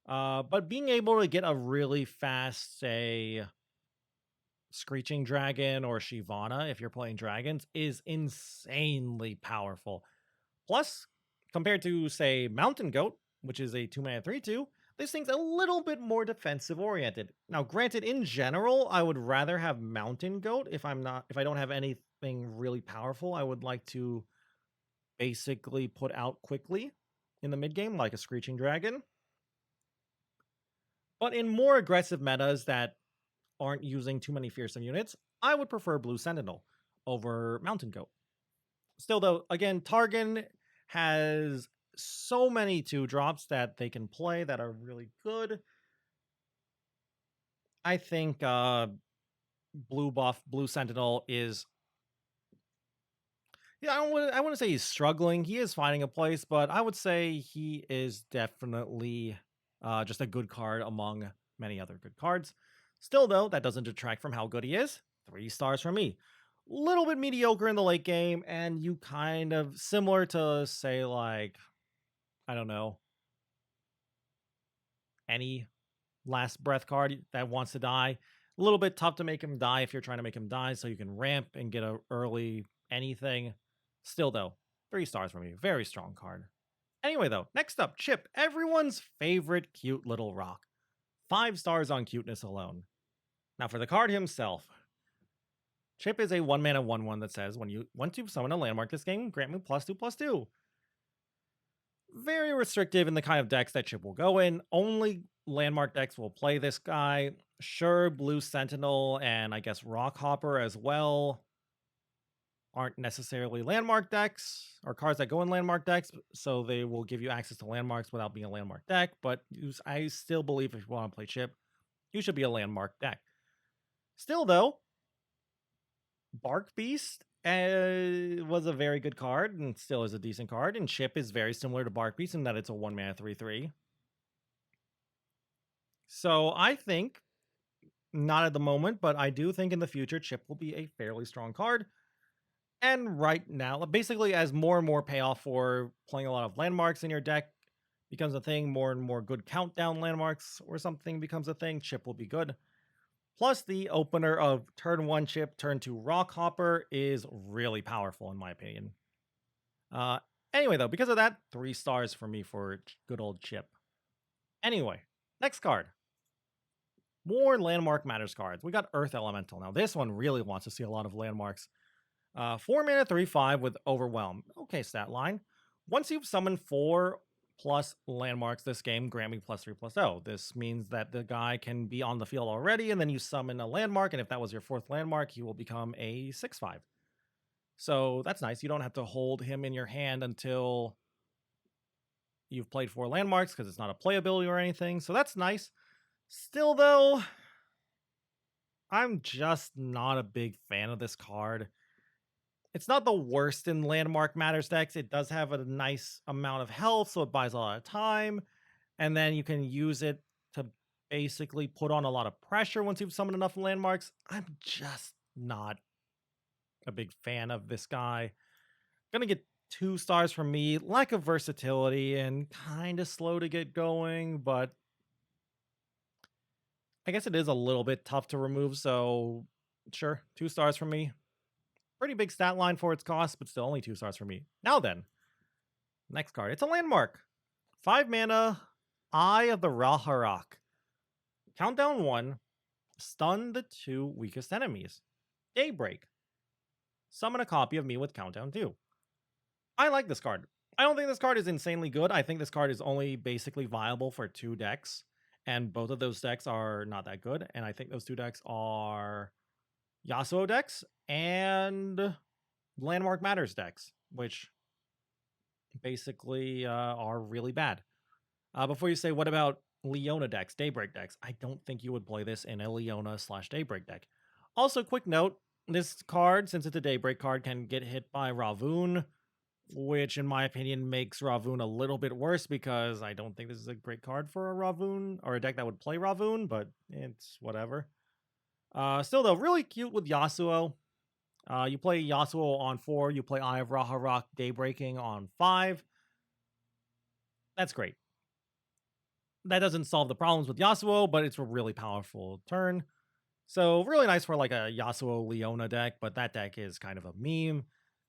But being able to get a really fast, say, Screeching Dragon or Shyvana, if you're playing dragons, is insanely powerful. Plus, compared to, say, Mountain Goat, which is a 2 mana 3/2, this thing's a little bit more defensive oriented. Now, granted, in general, I would rather have Mountain Goat if I don't have anything really powerful. I would like to basically put out quickly in the mid game, like a Screeching Dragon. But in more aggressive metas that aren't using too many fearsome units, I would prefer Blue Sentinel. over Mountain Goat. Still, though, again, Targon has so many 2-drops that they can play that are really good. I think blue buff, blue sentinel is, yeah, I wouldn't say he's struggling. He is finding a place, but I would say he is definitely just a good card among many other good cards. Still, though, that doesn't detract from how good he is. 3 stars from me. Little bit mediocre in the late game, and you kind of similar to, say, like, I don't know, any last breath card that wants to die. A little bit tough to make him die if you're trying to make him die, so you can ramp and get a early anything. Still, though, 3 stars from me. Very strong card. Anyway, though, next up, Chip, everyone's favorite cute little rock. 5 stars on cuteness alone. Now, for the card himself, Chip is a 1-mana 1/1 that says, once you summon a landmark this game, grant me +2/+2. Very restrictive in the kind of decks that Chip will go in. Only landmark decks will play this guy. Sure, Blue Sentinel and I guess Rock Hopper as well aren't necessarily landmark decks or cards that go in landmark decks, so they will give you access to landmarks without being a landmark deck. But I still believe if you want to play Chip, you should be a landmark deck. Still, though, Bark Beast was a very good card and still is a decent card. And Chip is very similar to Bark Beast in that it's a 1-mana 3/3. So I think, not at the moment, but I do think in the future, Chip will be a fairly strong card. And right now, basically, as more and more payoff for playing a lot of landmarks in your deck becomes a thing, more and more good countdown landmarks or something becomes a thing, Chip will be good. Plus, the opener of turn 1 Chip, turn 2 Rock Hopper is really powerful, in my opinion. Anyway, though, because of that, 3 stars for me for good old Chip. Anyway, next card. More Landmark Matters cards. We got Earth Elemental. Now, this one really wants to see a lot of landmarks. 4-mana 3/5 with Overwhelm. Okay, stat line. Once you've summoned 4+ landmarks this game, grant me +3/+0. This means that the guy can be on the field already, and then you summon a landmark, and if that was your 4th landmark, he will become a 6/5. So that's nice. You don't have to hold him in your hand until you've played 4 landmarks, because it's not a playability or anything, so that's nice. Still, though, I'm just not a big fan of this card. It's not the worst in Landmark Matters decks. It does have a nice amount of health, so it buys a lot of time. And then you can use it to basically put on a lot of pressure once you've summoned enough landmarks. I'm just not a big fan of this guy. Gonna get 2 stars from me. Lack of versatility and kind of slow to get going, but I guess it is a little bit tough to remove, so sure, 2 stars from me. Pretty big stat line for its cost, but still only 2 stars for me. Now then, next card. It's a landmark. 5 mana, Eye of the Raharak. Countdown 1, stun the 2 weakest enemies. Daybreak. Summon a copy of me with Countdown 2. I like this card. I don't think this card is insanely good. I think this card is only basically viable for 2 decks, and both of those decks are not that good, and I think those 2 decks are Yasuo decks and Landmark Matters decks, which basically are really bad. Before you say, what about Leona decks, Daybreak decks? I don't think you would play this in a Leona/Daybreak deck. Also, quick note, this card, since it's a Daybreak card, can get hit by Ravun, which in my opinion makes Ravun a little bit worse because I don't think this is a great card for a Ravun or a deck that would play Ravun, but it's whatever. Still, though, really cute with Yasuo. You play Yasuo on 4, you play Eye of Raharak Daybreaking on 5. That's great. That doesn't solve the problems with Yasuo, but it's a really powerful turn. So really nice for like a Yasuo Leona deck, but that deck is kind of a meme.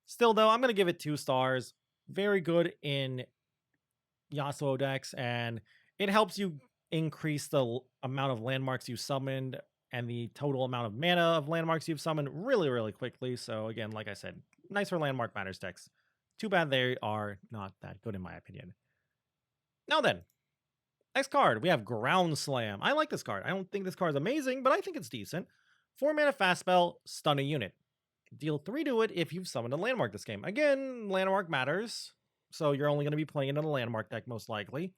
Still, though, I'm going to give it 2 stars. Very good in Yasuo decks, and it helps you increase the amount of landmarks you summoned and the total amount of mana of landmarks you've summoned really, really quickly. So again, like I said, nice for Landmark Matters decks. Too bad they are not that good in my opinion. Now then, next card, we have Ground Slam. I like this card. I don't think this card is amazing, but I think it's decent. 4 mana fast spell, stun a unit. Deal 3 to it if you've summoned a landmark this game. Again, landmark matters, so you're only going to be playing it in a landmark deck most likely.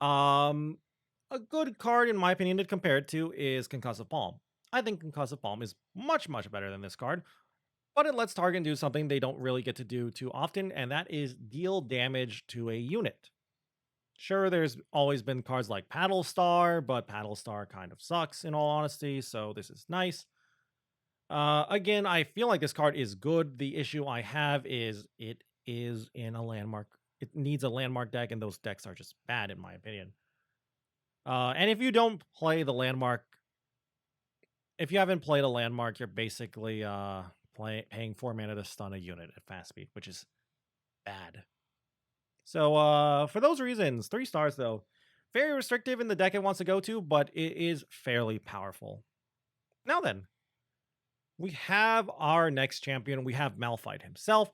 A good card, in my opinion, to compare it to is Concussive Palm. I think Concussive Palm is much, much better than this card, but it lets target do something they don't really get to do too often, and that is deal damage to a unit. Sure, there's always been cards like Paddle Star, but Paddle Star kind of sucks in all honesty, so this is nice. Again, I feel like this card is good. The issue I have is it is in a landmark. It needs a landmark deck, and those decks are just bad in my opinion. And if you don't play the landmark, if you haven't played a landmark, you're basically paying 4 mana to stun a unit at fast speed, which is bad. So for those reasons, 3 stars though. Very restrictive in the deck it wants to go to, but it is fairly powerful. Now then, we have our next champion. We have Malphite himself.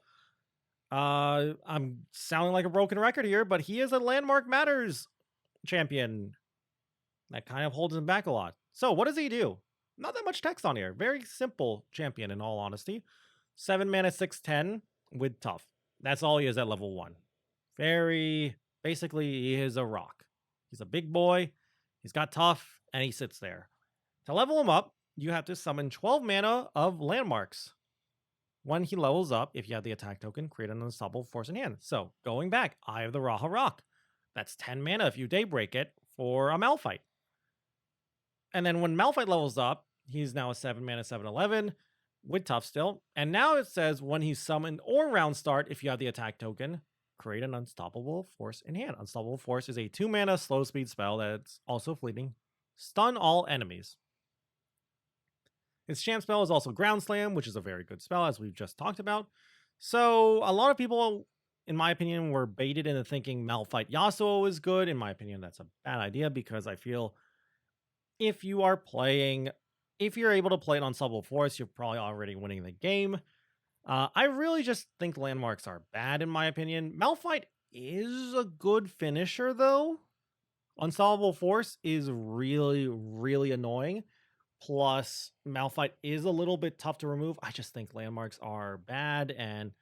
I'm sounding like a broken record here, but he is a Landmark Matters champion. That kind of holds him back a lot. So what does he do? Not that much text on here. Very simple champion in all honesty. 7 mana, 6/10 with tough. That's all he is at level 1. Basically, he is a rock. He's a big boy. He's got tough, and he sits there. To level him up, you have to summon 12 mana of landmarks. When he levels up, if you have the attack token, create an unstoppable force in hand. So, going back, Eye of the Raha Rock. That's 10 mana if you daybreak it for a Malphite. And then when Malphite levels up, he's now a 7 mana, 7/11 with tough still. And now it says when he's summoned or round start, if you have the attack token, create an unstoppable force in hand. Unstoppable force is a 2 mana slow speed spell that's also fleeting. Stun all enemies. His champ spell is also Ground Slam, which is a very good spell, as we've just talked about. So a lot of people, in my opinion, were baited into thinking Malphite Yasuo is good. In my opinion, that's a bad idea because I feel if you're able to play it on Unstoppable Force, you're probably already winning the game. I really just think landmarks are bad, in my opinion. Malphite is a good finisher, though. Unstoppable Force is really, really annoying. Plus, Malphite is a little bit tough to remove. I just think landmarks are bad and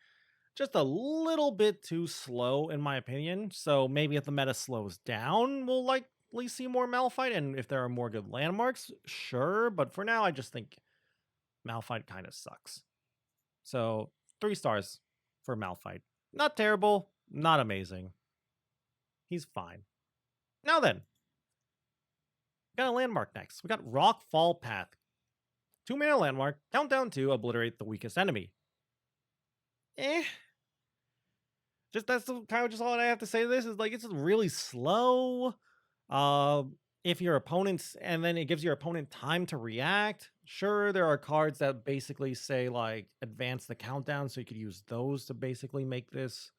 just a little bit too slow, in my opinion. So maybe if the meta slows down, we'll likely see more Malphite. And if there are more good landmarks, sure. But for now, I just think Malphite kind of sucks. So 3 stars for Malphite. Not terrible, not amazing. He's fine. Now then, we got a landmark next. We got Rockfall Path. 2 mana landmark, countdown 2, obliterate the weakest enemy. That's kind of just all I have to say to this is it's really slow. If your opponent's, and then it gives your opponent time to react. Sure, there are cards that basically say advance the countdown, so you could use those to basically make this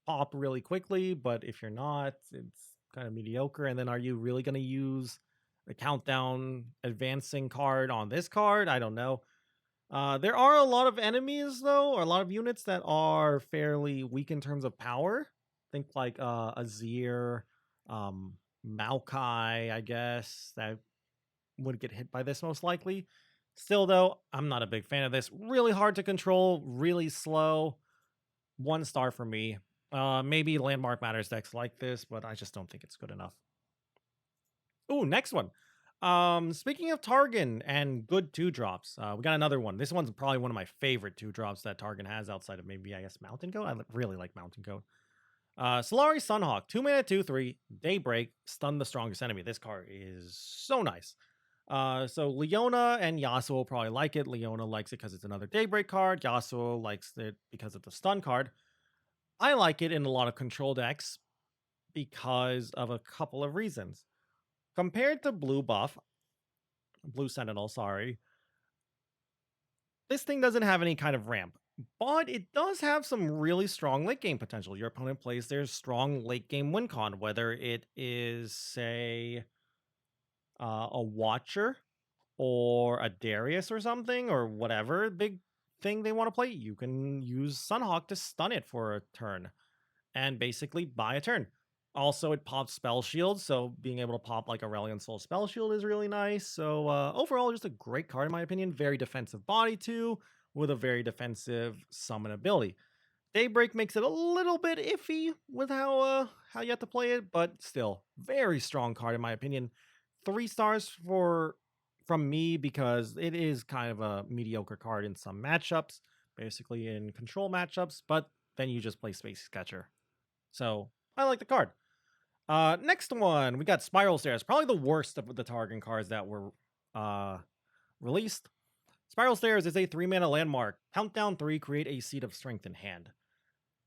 pop really quickly. But if you're not, it's kind of mediocre. And then are you really going to use the countdown advancing card on this card? I don't know. There are a lot of enemies though, or a lot of units that are fairly weak in terms of power. Think Azir, Maokai, I guess, that would get hit by this most likely. Still though, I'm not a big fan of this. Really hard to control, really slow. 1 star for me. Maybe Landmark Matters decks like this, but I just don't think it's good enough. Ooh, next one. Speaking of Targon and good 2-drops, we got another one. This one's probably one of my favorite 2-drops that Targon has outside of maybe, I guess, Mountain Goat. I really like Mountain Goat. Solari Sunhawk, 2 mana, 2/3, Daybreak, stun the strongest enemy. This card is so nice. So Leona and Yasuo probably like it. Leona likes it because it's another Daybreak card. Yasuo likes it because it's a stun card. I like it in a lot of control decks because of a couple of reasons. Compared to Blue Sentinel, sorry, this thing doesn't have any kind of ramp, but it does have some really strong late game potential. Your opponent plays their strong late game win con, whether it is, say, a Watcher or a Darius or something, or whatever big thing they want to play. You can use Sunhawk to stun it for a turn and basically buy a turn. Also, it pops Spell Shield, so being able to pop Aurelion Soul Spell Shield is really nice. So overall, just a great card in my opinion. Very defensive body too. with a very defensive summon ability. Daybreak makes it a little bit iffy with how you have to play it, but still very strong card in my opinion. 3 stars from me because it is kind of a mediocre card in some matchups, basically in control matchups, but then you just play Space Catcher. So I like the card. Next one, we got Spiral Stairs, probably the worst of the Targon cards that were released. Spiral Stairs is a 3-mana landmark. Countdown 3, create a Seed of Strength in hand.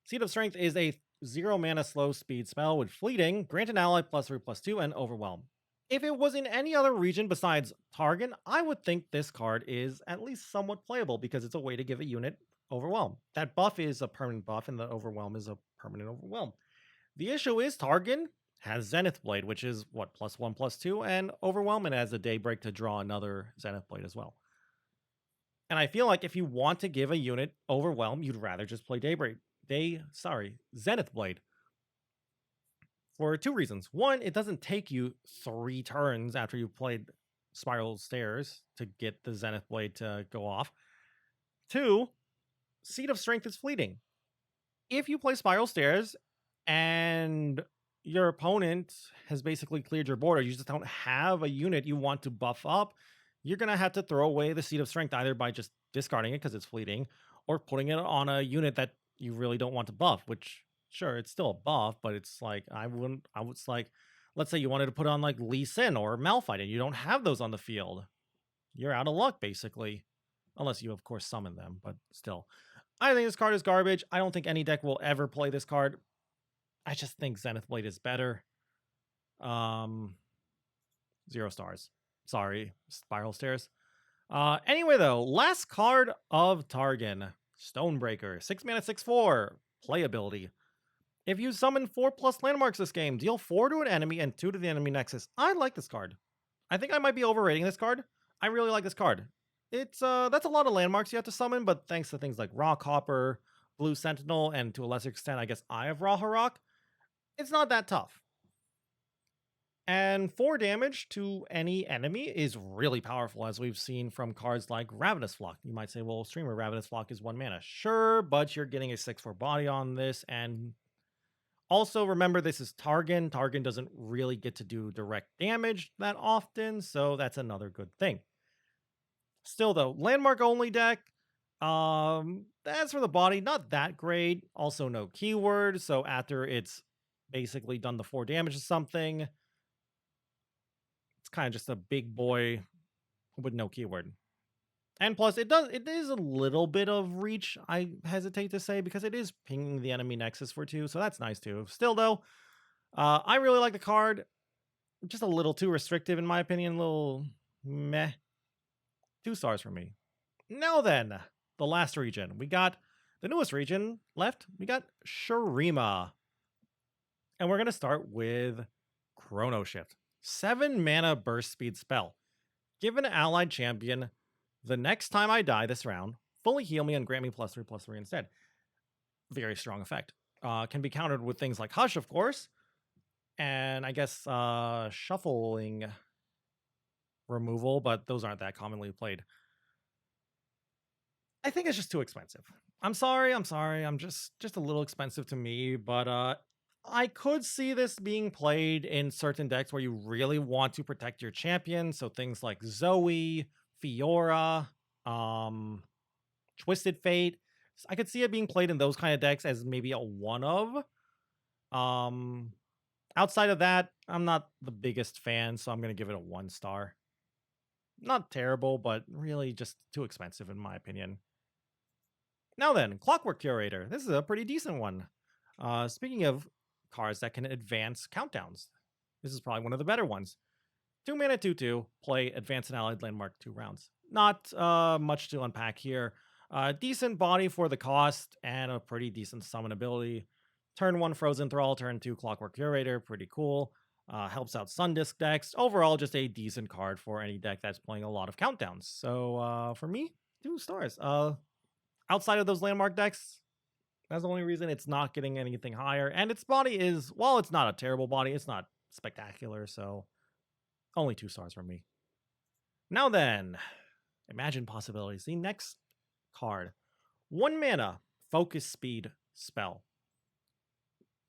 Seed of Strength is a 0-mana slow speed spell with fleeting, grant an ally +3/+2, and overwhelm. If it was in any other region besides Targon, I would think this card is at least somewhat playable because it's a way to give a unit overwhelm. That buff is a permanent buff, and the overwhelm is a permanent overwhelm. The issue is Targon has Zenith Blade, which is what, +1/+2, and overwhelm, and has a Daybreak to draw another Zenith Blade as well. And I feel like if you want to give a unit overwhelm, you'd rather just play Zenith Blade. For 2 reasons. One, it doesn't take you 3 turns after you've played Spiral Stairs to get the Zenith Blade to go off. 2, Seed of Strength is fleeting. If you play Spiral Stairs and your opponent has basically cleared your board, or you just don't have a unit you want to buff up, you're going to have to throw away the Seed of Strength either by just discarding it because it's fleeting, or putting it on a unit that you really don't want to buff, which, sure, it's still a buff, but it's like, let's say you wanted to put on like Lee Sin or Malphite, and you don't have those on the field. You're out of luck, basically. Unless you, of course, summon them, but still. I think this card is garbage. I don't think any deck will ever play this card. I just think Zenith Blade is better. 0 stars. Sorry, Spiral Stairs. Anyway, though, last card of Targon. Stonebreaker. 6 mana, 6/4. Playability. If you summon 4+ landmarks this game, deal 4 to an enemy and 2 to the enemy nexus. I like this card. I think I might be overrating this card. I really like this card. It's that's a lot of landmarks you have to summon, but thanks to things like Rock Hopper, Blue Sentinel, and to a lesser extent, I guess Eye of Raharok, it's not that tough. And 4 damage to any enemy is really powerful, as we've seen from cards like Ravenous Flock. You might say, well, Streamer, Ravenous Flock is 1 mana. Sure, but you're getting a 6/4 body on this, and also remember this is Targon. Targon doesn't really get to do direct damage that often, so that's another good thing. Still, though, landmark only deck. As for the body, not that great. Also, no keyword, so after it's basically done the 4 damage to something, it's kind of just a big boy with no keyword. And plus, it is a little bit of reach, I hesitate to say, because it is pinging the enemy nexus for 2, so that's nice too. Still, though, I really like the card. Just a little too restrictive, in my opinion. A little meh. 2 stars for me. Now then, the last region. We got the newest region left. We got Shurima. And we're going to start with Chrono Shift. 7 mana burst speed spell. Give an allied champion, the next time I die this round, fully heal me and grant me +3/+3 instead. Very strong effect. Can be countered with things like Hush, of course. And I guess shuffling removal, but those aren't that commonly played. I think it's just too expensive. I'm sorry. I'm just a little expensive to me, but I could see this being played in certain decks where you really want to protect your champion. So things like Zoe, Fiora, Twisted Fate. I could see it being played in those kind of decks as maybe a one of. Outside of that, I'm not the biggest fan, so I'm going to give it a 1 star. Not terrible, but really just too expensive in my opinion. Now then, Clockwork Curator. This is a pretty decent one. Speaking of cards that can advance countdowns, this is probably one of the better ones. 2 mana, 2/2, play Advance an Allied Landmark 2 rounds. Not much to unpack here. Decent body for the cost, and a pretty decent summon ability. Turn 1 Frozen Thrall, turn 2 Clockwork Curator, pretty cool. Helps out Sundisk decks. Overall, just a decent card for any deck that's playing a lot of countdowns. So for me, 2 stars. Outside of those landmark decks, that's the only reason it's not getting anything higher. And its body is, while it's not a terrible body, it's not spectacular. So only 2 stars from me. Now then, Imagine Possibilities. The next card. 1 mana, focus speed spell.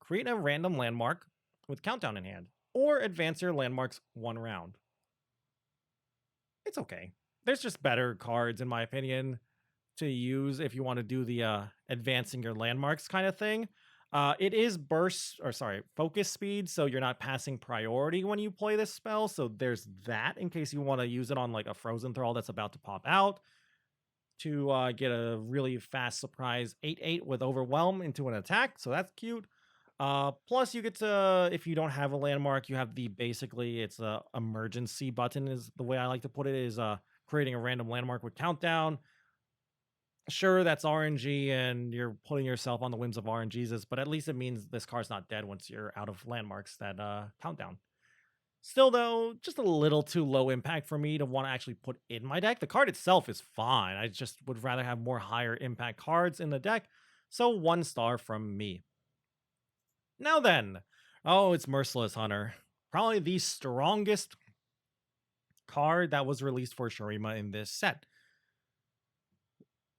Create a random landmark with countdown in hand, or advance your landmarks 1 round. It's okay. There's just better cards, in my opinion, to use if you want to do the advancing your landmarks kind of thing. It is focus speed, so you're not passing priority when you play this spell. So there's that in case you want to use it on like a frozen thrall that's about to pop out to get a really fast surprise 8/8 with overwhelm into an attack. So that's cute. Plus you get to, if you don't have a landmark, you have it's a emergency button is the way I like to put it, is creating a random landmark with countdown. Sure, that's RNG and you're putting yourself on the whims of RNGs, but at least it means this card's not dead once you're out of landmarks that countdown. Still, though, just a little too low impact for me to want to actually put in my deck. The card itself is fine. I just would rather have more higher impact cards in the deck. So 1 star from me. Now then, it's Merciless Hunter. Probably the strongest card that was released for Shurima in this set.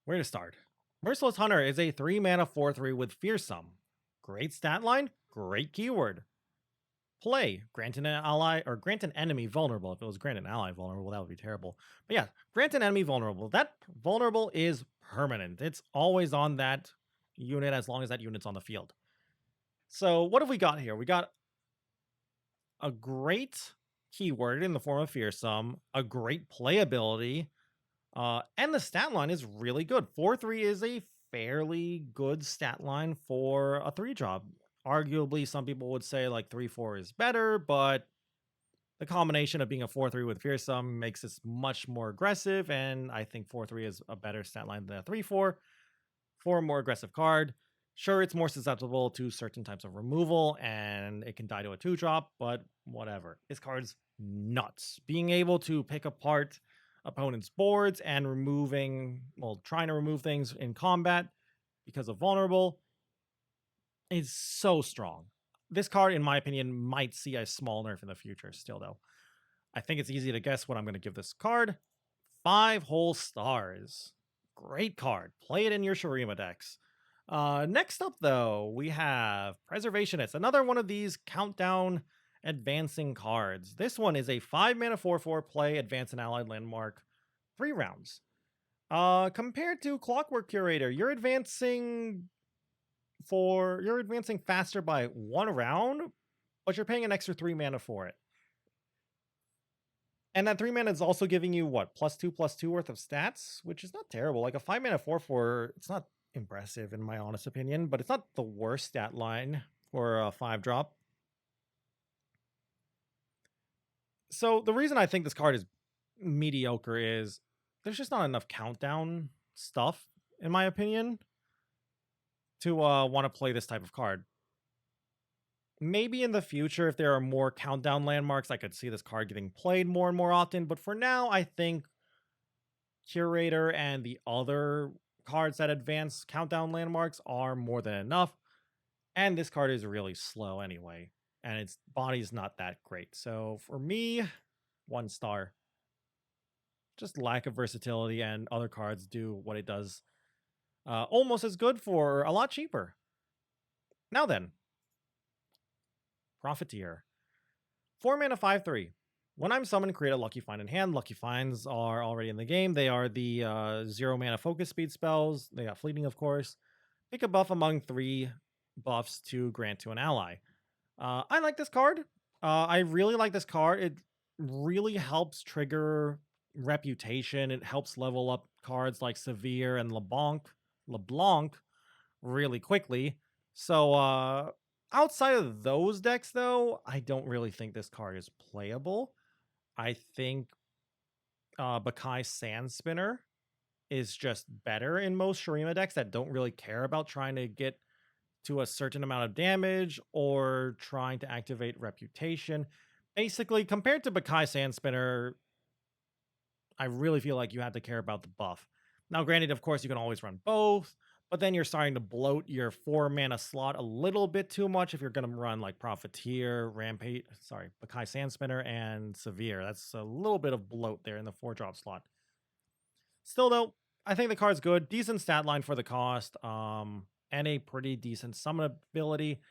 Where to start? Merciless Hunter is a 3 mana 4/3 with Fearsome. Great stat line, great keyword. Play, grant an ally or grant an enemy vulnerable. If it was grant an ally vulnerable, that would be terrible. But yeah, grant an enemy vulnerable. That vulnerable is permanent. It's always on that unit as long as that unit's on the field. So what have we got here? We got a great keyword in the form of Fearsome, a great playability, and the stat line is really good. 4/3 is a fairly good stat line for a 3-drop. Arguably, some people would say like 3/4 is better, but the combination of being a 4/3 with Fearsome makes this much more aggressive, and I think 4/3 is a better stat line than a 3/4 for a more aggressive card. Sure, it's more susceptible to certain types of removal, and it can die to a 2-drop, but whatever. This card's nuts. Being able to pick apart opponents' boards and trying to remove things in combat because of vulnerable is so strong. This card, in my opinion, might see a small nerf in the future still, though. I think it's easy to guess what I'm going to give this card. 5 whole stars. Great card. Play it in your Shurima decks. Next up, though, we have Preservationist, another one of these countdown advancing cards. This one is a 5 mana 4/4 play, advance an allied landmark, 3 rounds. Compared to Clockwork Curator, you're advancing faster by 1 round, but you're paying an extra 3 mana for it. And that 3 mana is also giving you what, +2/+2 worth of stats, which is not terrible. Like a 5 mana 4/4, it's not impressive in my honest opinion, but it's not the worst stat line for a 5-drop. So the reason I think this card is mediocre is there's just not enough countdown stuff, in my opinion, to want to play this type of card. Maybe in the future, if there are more countdown landmarks, I could see this card getting played more and more often. But for now, I think Curator and the other cards that advance countdown landmarks are more than enough. And this card is really slow anyway, and its body's not that great. So for me, 1 star. Just lack of versatility, and other cards do what it does almost as good for a lot cheaper. Now then, Profiteer. 4 mana 5/3. When I'm summoned, create a Lucky Find in hand. Lucky Finds are already in the game. They are the 0 mana focus speed spells. They got Fleeting, of course. Pick a buff among 3 buffs to grant to an ally. I like this card. I really like this card. It really helps trigger Reputation. It helps level up cards like Severe and LeBlanc really quickly. So outside of those decks, though, I don't really think this card is playable. I think Bakai Sandspinner is just better in most Shurima decks that don't really care about trying to get to a certain amount of damage or trying to activate Reputation. Basically, compared to Bakai Sandspinner, I really feel like you have to care about the buff. Now, granted, of course, you can always run both, but then you're starting to bloat your 4 mana slot a little bit too much if you're going to run like Profiteer, Bakai Sandspinner, and Severe. That's a little bit of bloat there in the 4-drop slot. Still, though, I think the card's good. Decent stat line for the cost. And a pretty decent summon ability.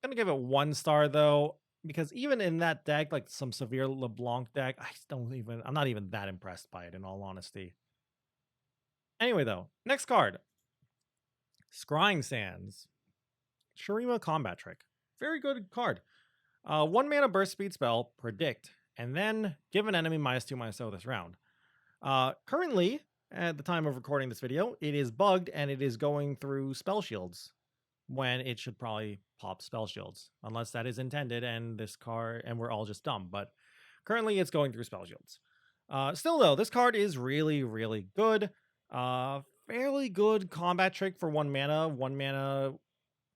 Gonna give it 1 star though, because even in that deck, like some severe LeBlanc deck, I'm not even that impressed by it in all honesty. Anyway though, next card. Scrying Sands. Shurima Combat Trick. Very good card. 1 mana burst speed spell, predict, and then give an enemy -2/-0 this round. Currently, at the time of recording this video, it is bugged and it is going through spell shields when it should probably pop spell shields, unless that is intended and this card and we're all just dumb. But currently, it's going through spell shields. Still though, this card is really, really good. Fairly good combat trick for 1 mana. 1 mana.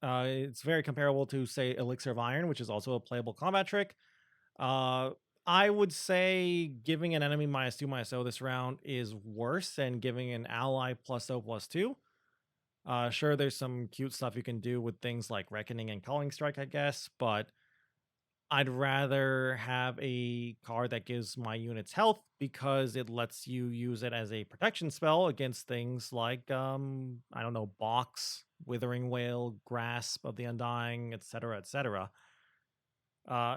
It's very comparable to, say, Elixir of Iron, which is also a playable combat trick. I would say giving an enemy -2/-0 this round is worse than giving an ally +0/+2. Sure, there's some cute stuff you can do with things like Reckoning and Culling Strike, I guess, but I'd rather have a card that gives my units health because it lets you use it as a protection spell against things like, I don't know, Box, Withering Wail, Grasp of the Undying, etc., etc.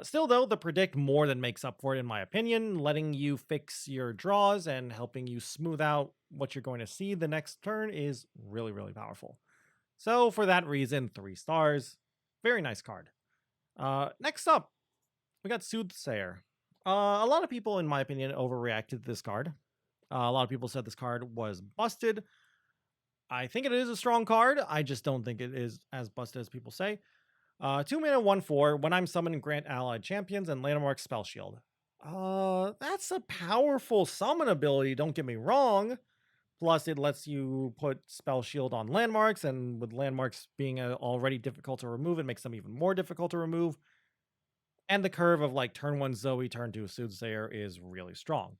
Still, though, the predict more than makes up for it, in my opinion, letting you fix your draws and helping you smooth out what you're going to see the next turn is really, really powerful. So, for that reason, 3 stars. Very nice card. Next up, we got Soothsayer. A lot of people, in my opinion, overreacted to this card. A lot of people said this card was busted. I think it is a strong card. I just don't think it is as busted as people say. 2 mana, 1/4. When I'm summoning, grant allied champions and landmark spell shield. That's a powerful summon ability, don't get me wrong. Plus, it lets you put spell shield on landmarks, and with landmarks being already difficult to remove, it makes them even more difficult to remove. And the curve of like turn 1 Zoe, turn 2 Soothsayer is really strong.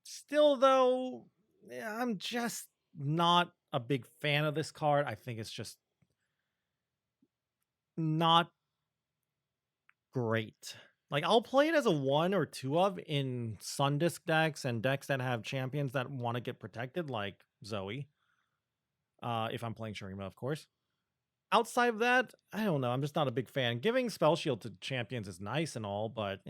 Still, though, I'm just not a big fan of this card. I think it's just not great. Like, I'll play it as a 1 or 2 of in Sundisk decks and decks that have champions that want to get protected, like Zoe. If I'm playing Shurima, of course. Outside of that, I don't know. I'm just not a big fan. Giving spell shield to champions is nice and all, but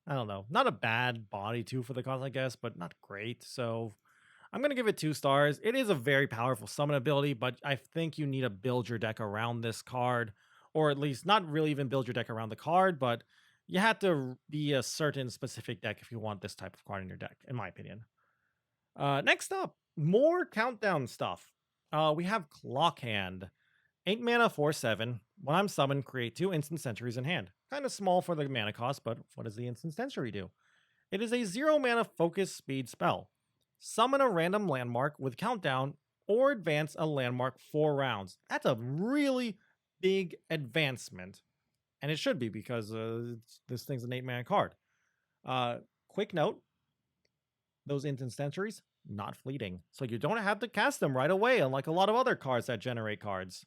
I don't know. Not a bad body too for the cost, I guess, but not great. So I'm going to give it 2 stars. It is a very powerful summon ability, but I think you need to build your deck around this card, or at least not really even build your deck around the card, but you have to be a certain specific deck if you want this type of card in your deck, in my opinion. Next up, more countdown stuff. We have Clock Hand. 8 mana, 4/7. When I'm summoned, create 2 instant sentries in hand. Kind of small for the mana cost, but what does the instant sentry do? It is a 0 mana focus speed spell. Summon a random landmark with countdown or advance a landmark 4 rounds. That's a really big advancement. And it should be because this thing's an 8 mana card. Quick note, those instant sentries, not fleeting. So you don't have to cast them right away, unlike a lot of other cards that generate cards.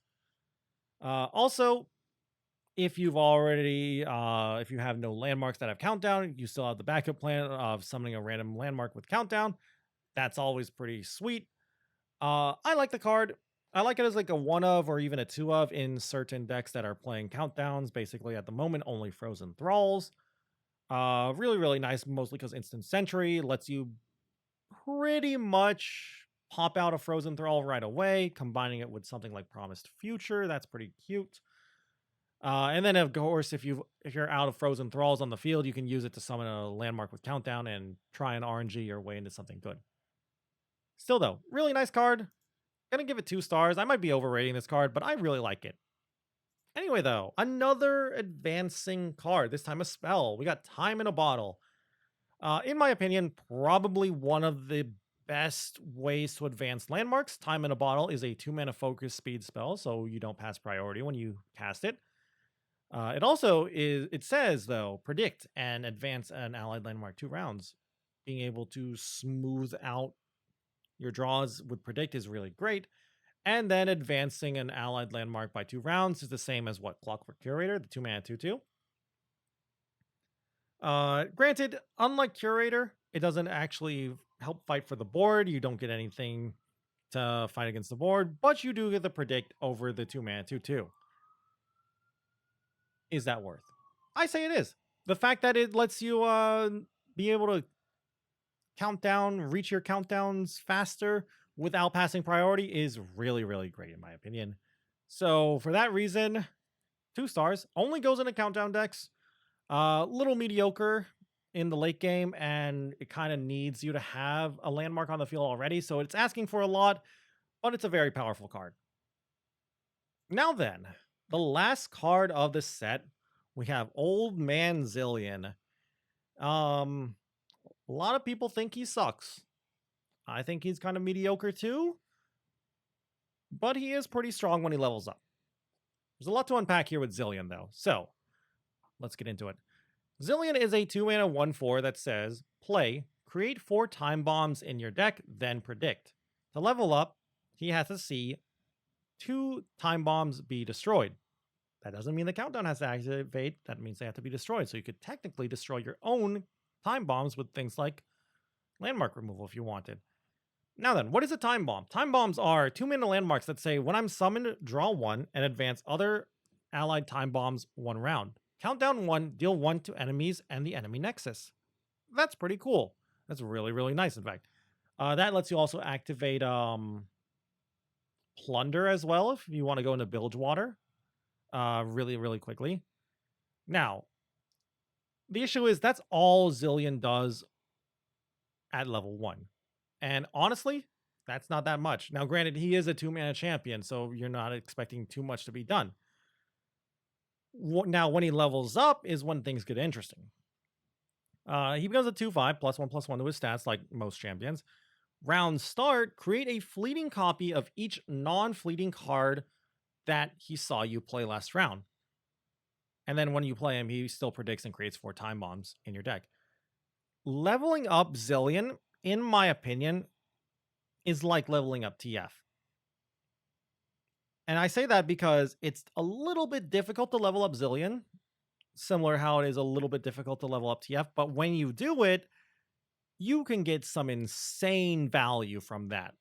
Also, if you've already, if you have no landmarks that have countdown, you still have the backup plan of summoning a random landmark with countdown. That's always pretty sweet. I like the card. I like it as like a 1 of or even a 2 of in certain decks that are playing countdowns. Basically, at the moment, only Frozen Thralls. Really, really nice, mostly because Instant Sentry lets you pretty much pop out a Frozen Thrall right away, combining it with something like Promised Future. That's pretty cute. And then, of course, if you're out of Frozen Thralls on the field, you can use it to summon a landmark with countdown and try and RNG your way into something good. Still, though, really nice card. Gonna give it 2 stars. I might be overrating this card, but I really like it. Anyway, though, another advancing card, this time a spell. We got Time in a Bottle. In my opinion, probably one of the best ways to advance landmarks. Time in a Bottle is a 2 mana focus speed spell, so you don't pass priority when you cast it. It also it says, though, predict and advance an allied landmark 2 rounds. Being able to smooth out your draws with predict is really great. And then advancing an allied landmark by 2 rounds is the same as what Clockwork Curator, the 2 mana 2/2. Granted, unlike Curator, it doesn't actually help fight for the board. You don't get anything to fight against the board, but you do get the predict over the 2-mana 2/2. Is that worth? I say it is. The fact that it lets you be able to reach your countdowns faster without passing priority is really, really great in my opinion. So for that reason, 2 stars. Only goes into countdown decks. Little mediocre in the late game, and it kind of needs you to have a landmark on the field already, so it's asking for a lot, but it's a very powerful card. Now then, the last card of the set, we have Old Man Zillion. A lot of people think he sucks. I think he's kind of mediocre too, but he is pretty strong when he levels up. There's a lot to unpack here with Zillion, though, so let's get into it. Zillion is a 2-mana 1/4 that says, play, create 4 time bombs in your deck, then predict. To level up, he has to see 2 time bombs be destroyed. That doesn't mean the countdown has to activate. That means they have to be destroyed. So you could technically destroy your own time bombs with things like landmark removal if you wanted. Now then, what is a time bomb? Time bombs are 2-mana landmarks that say, when I'm summoned, draw 1 and advance other allied time bombs 1 round. Count down 1, deal 1 to enemies and the enemy nexus. That's pretty cool. That's really, really nice, in fact. That lets you also activate Plunder as well if you want to go into Bilgewater really, really quickly. Now, the issue is that's all Zillion does at level 1. And honestly, that's not that much. Now, granted, he is a 2-mana champion, so you're not expecting too much to be done. Now, when he levels up is when things get interesting. He becomes a 2/5, +1/+1 to his stats, like most champions. Round start, create a fleeting copy of each non-fleeting card that he saw you play last round. And then when you play him, he still predicts and creates 4 time bombs in your deck. Leveling up Zillion, in my opinion, is like leveling up TF. And I say that because it's a little bit difficult to level up Zillion, similar how it is a little bit difficult to level up TF, but when you do it, you can get some insane value from that.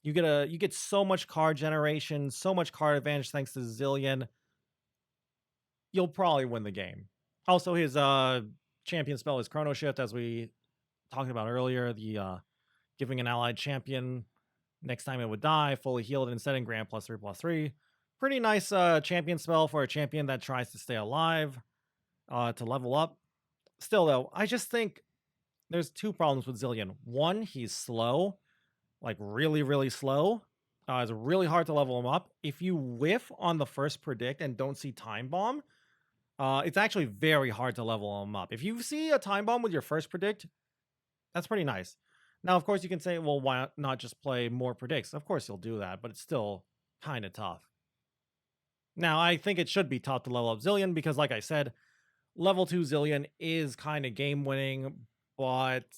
You get so much card generation, so much card advantage thanks to Zillion. You'll probably win the game. Also, his champion spell is Chrono Shift, as we talked about earlier, the giving an allied champion next time it would die, fully healed instead and grant +3/+3. Pretty nice champion spell for a champion that tries to stay alive to level up. Still, though, I just think there's 2 problems with Zillion. One, he's slow, like really, really slow. It's really hard to level him up. If you whiff on the first predict and don't see Time Bomb, it's actually very hard to level him up. If you see a Time Bomb with your first predict, that's pretty nice. Now, of course, you can say, well, why not just play more predicts? Of course, you'll do that, but it's still kind of tough. Now, I think it should be tough to level up Zillion because, like I said, level 2 Zillion is kind of game-winning, but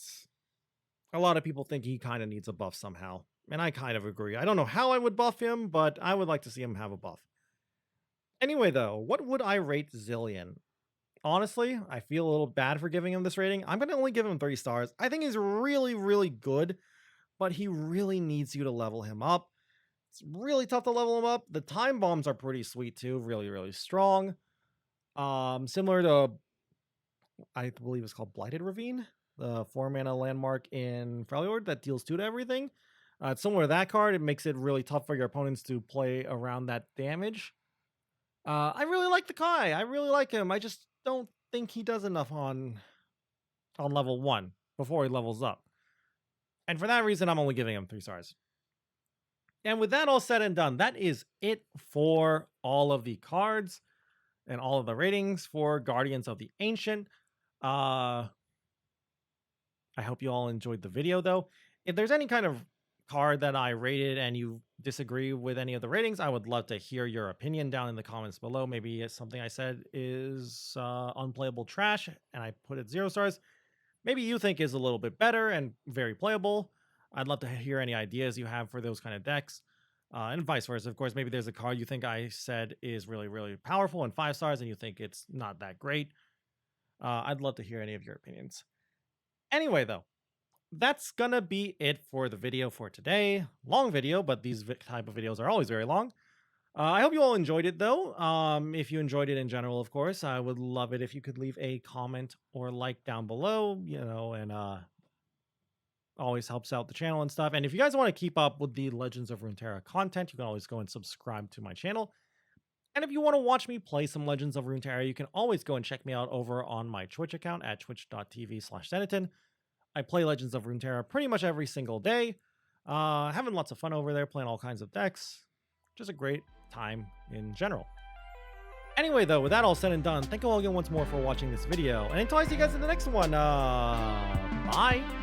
a lot of people think he kind of needs a buff somehow. And I kind of agree. I don't know how I would buff him, but I would like to see him have a buff. Anyway, though, what would I rate Zillion? Honestly, I feel a little bad for giving him this rating. I'm going to only give him 3 stars. I think he's really, really good, but he really needs you to level him up. It's really tough to level him up. The time bombs are pretty sweet too, really, really strong. Similar to, I believe it's called Blighted Ravine, the 4-mana landmark in Freljord that deals 2 to everything. It's similar to that card. It makes it really tough for your opponents to play around that damage. I really like the Kai. I really like him. I just don't think he does enough on level 1 before he levels up. And for that reason, I'm only giving him 3 stars. And with that all said and done, that is it for all of the cards and all of the ratings for Guardians of the Ancient. I hope you all enjoyed the video, though. If there's any kind of card that I rated and you disagree with any of the ratings, I would love to hear your opinion down in the comments below. Maybe it's something I said is unplayable trash and I put it 0 stars. Maybe you think is a little bit better and very playable. I'd love to hear any ideas you have for those kind of decks. And vice versa. Of course, maybe there's a card you think I said is really, really powerful and 5 stars and you think it's not that great. I'd love to hear any of your opinions. Anyway, though, that's gonna be it for the video for today. Long video, but these type of videos are always very long. I hope you all enjoyed it though. If you enjoyed it in general, of course, I would love it if you could leave a comment or like down below, and always helps out the channel and stuff. And if you guys want to keep up with the Legends of Runeterra content, you can always go and subscribe to my channel. And if you want to watch me play some Legends of Runeterra, you can always go and check me out over on my Twitch account at twitch.tv/Zenaton. I play Legends of Runeterra pretty much every single day. Having lots of fun over there, playing all kinds of decks. Just a great time in general. Anyway, though, with that all said and done, thank you all again once more for watching this video. And until I see you guys in the next one, bye!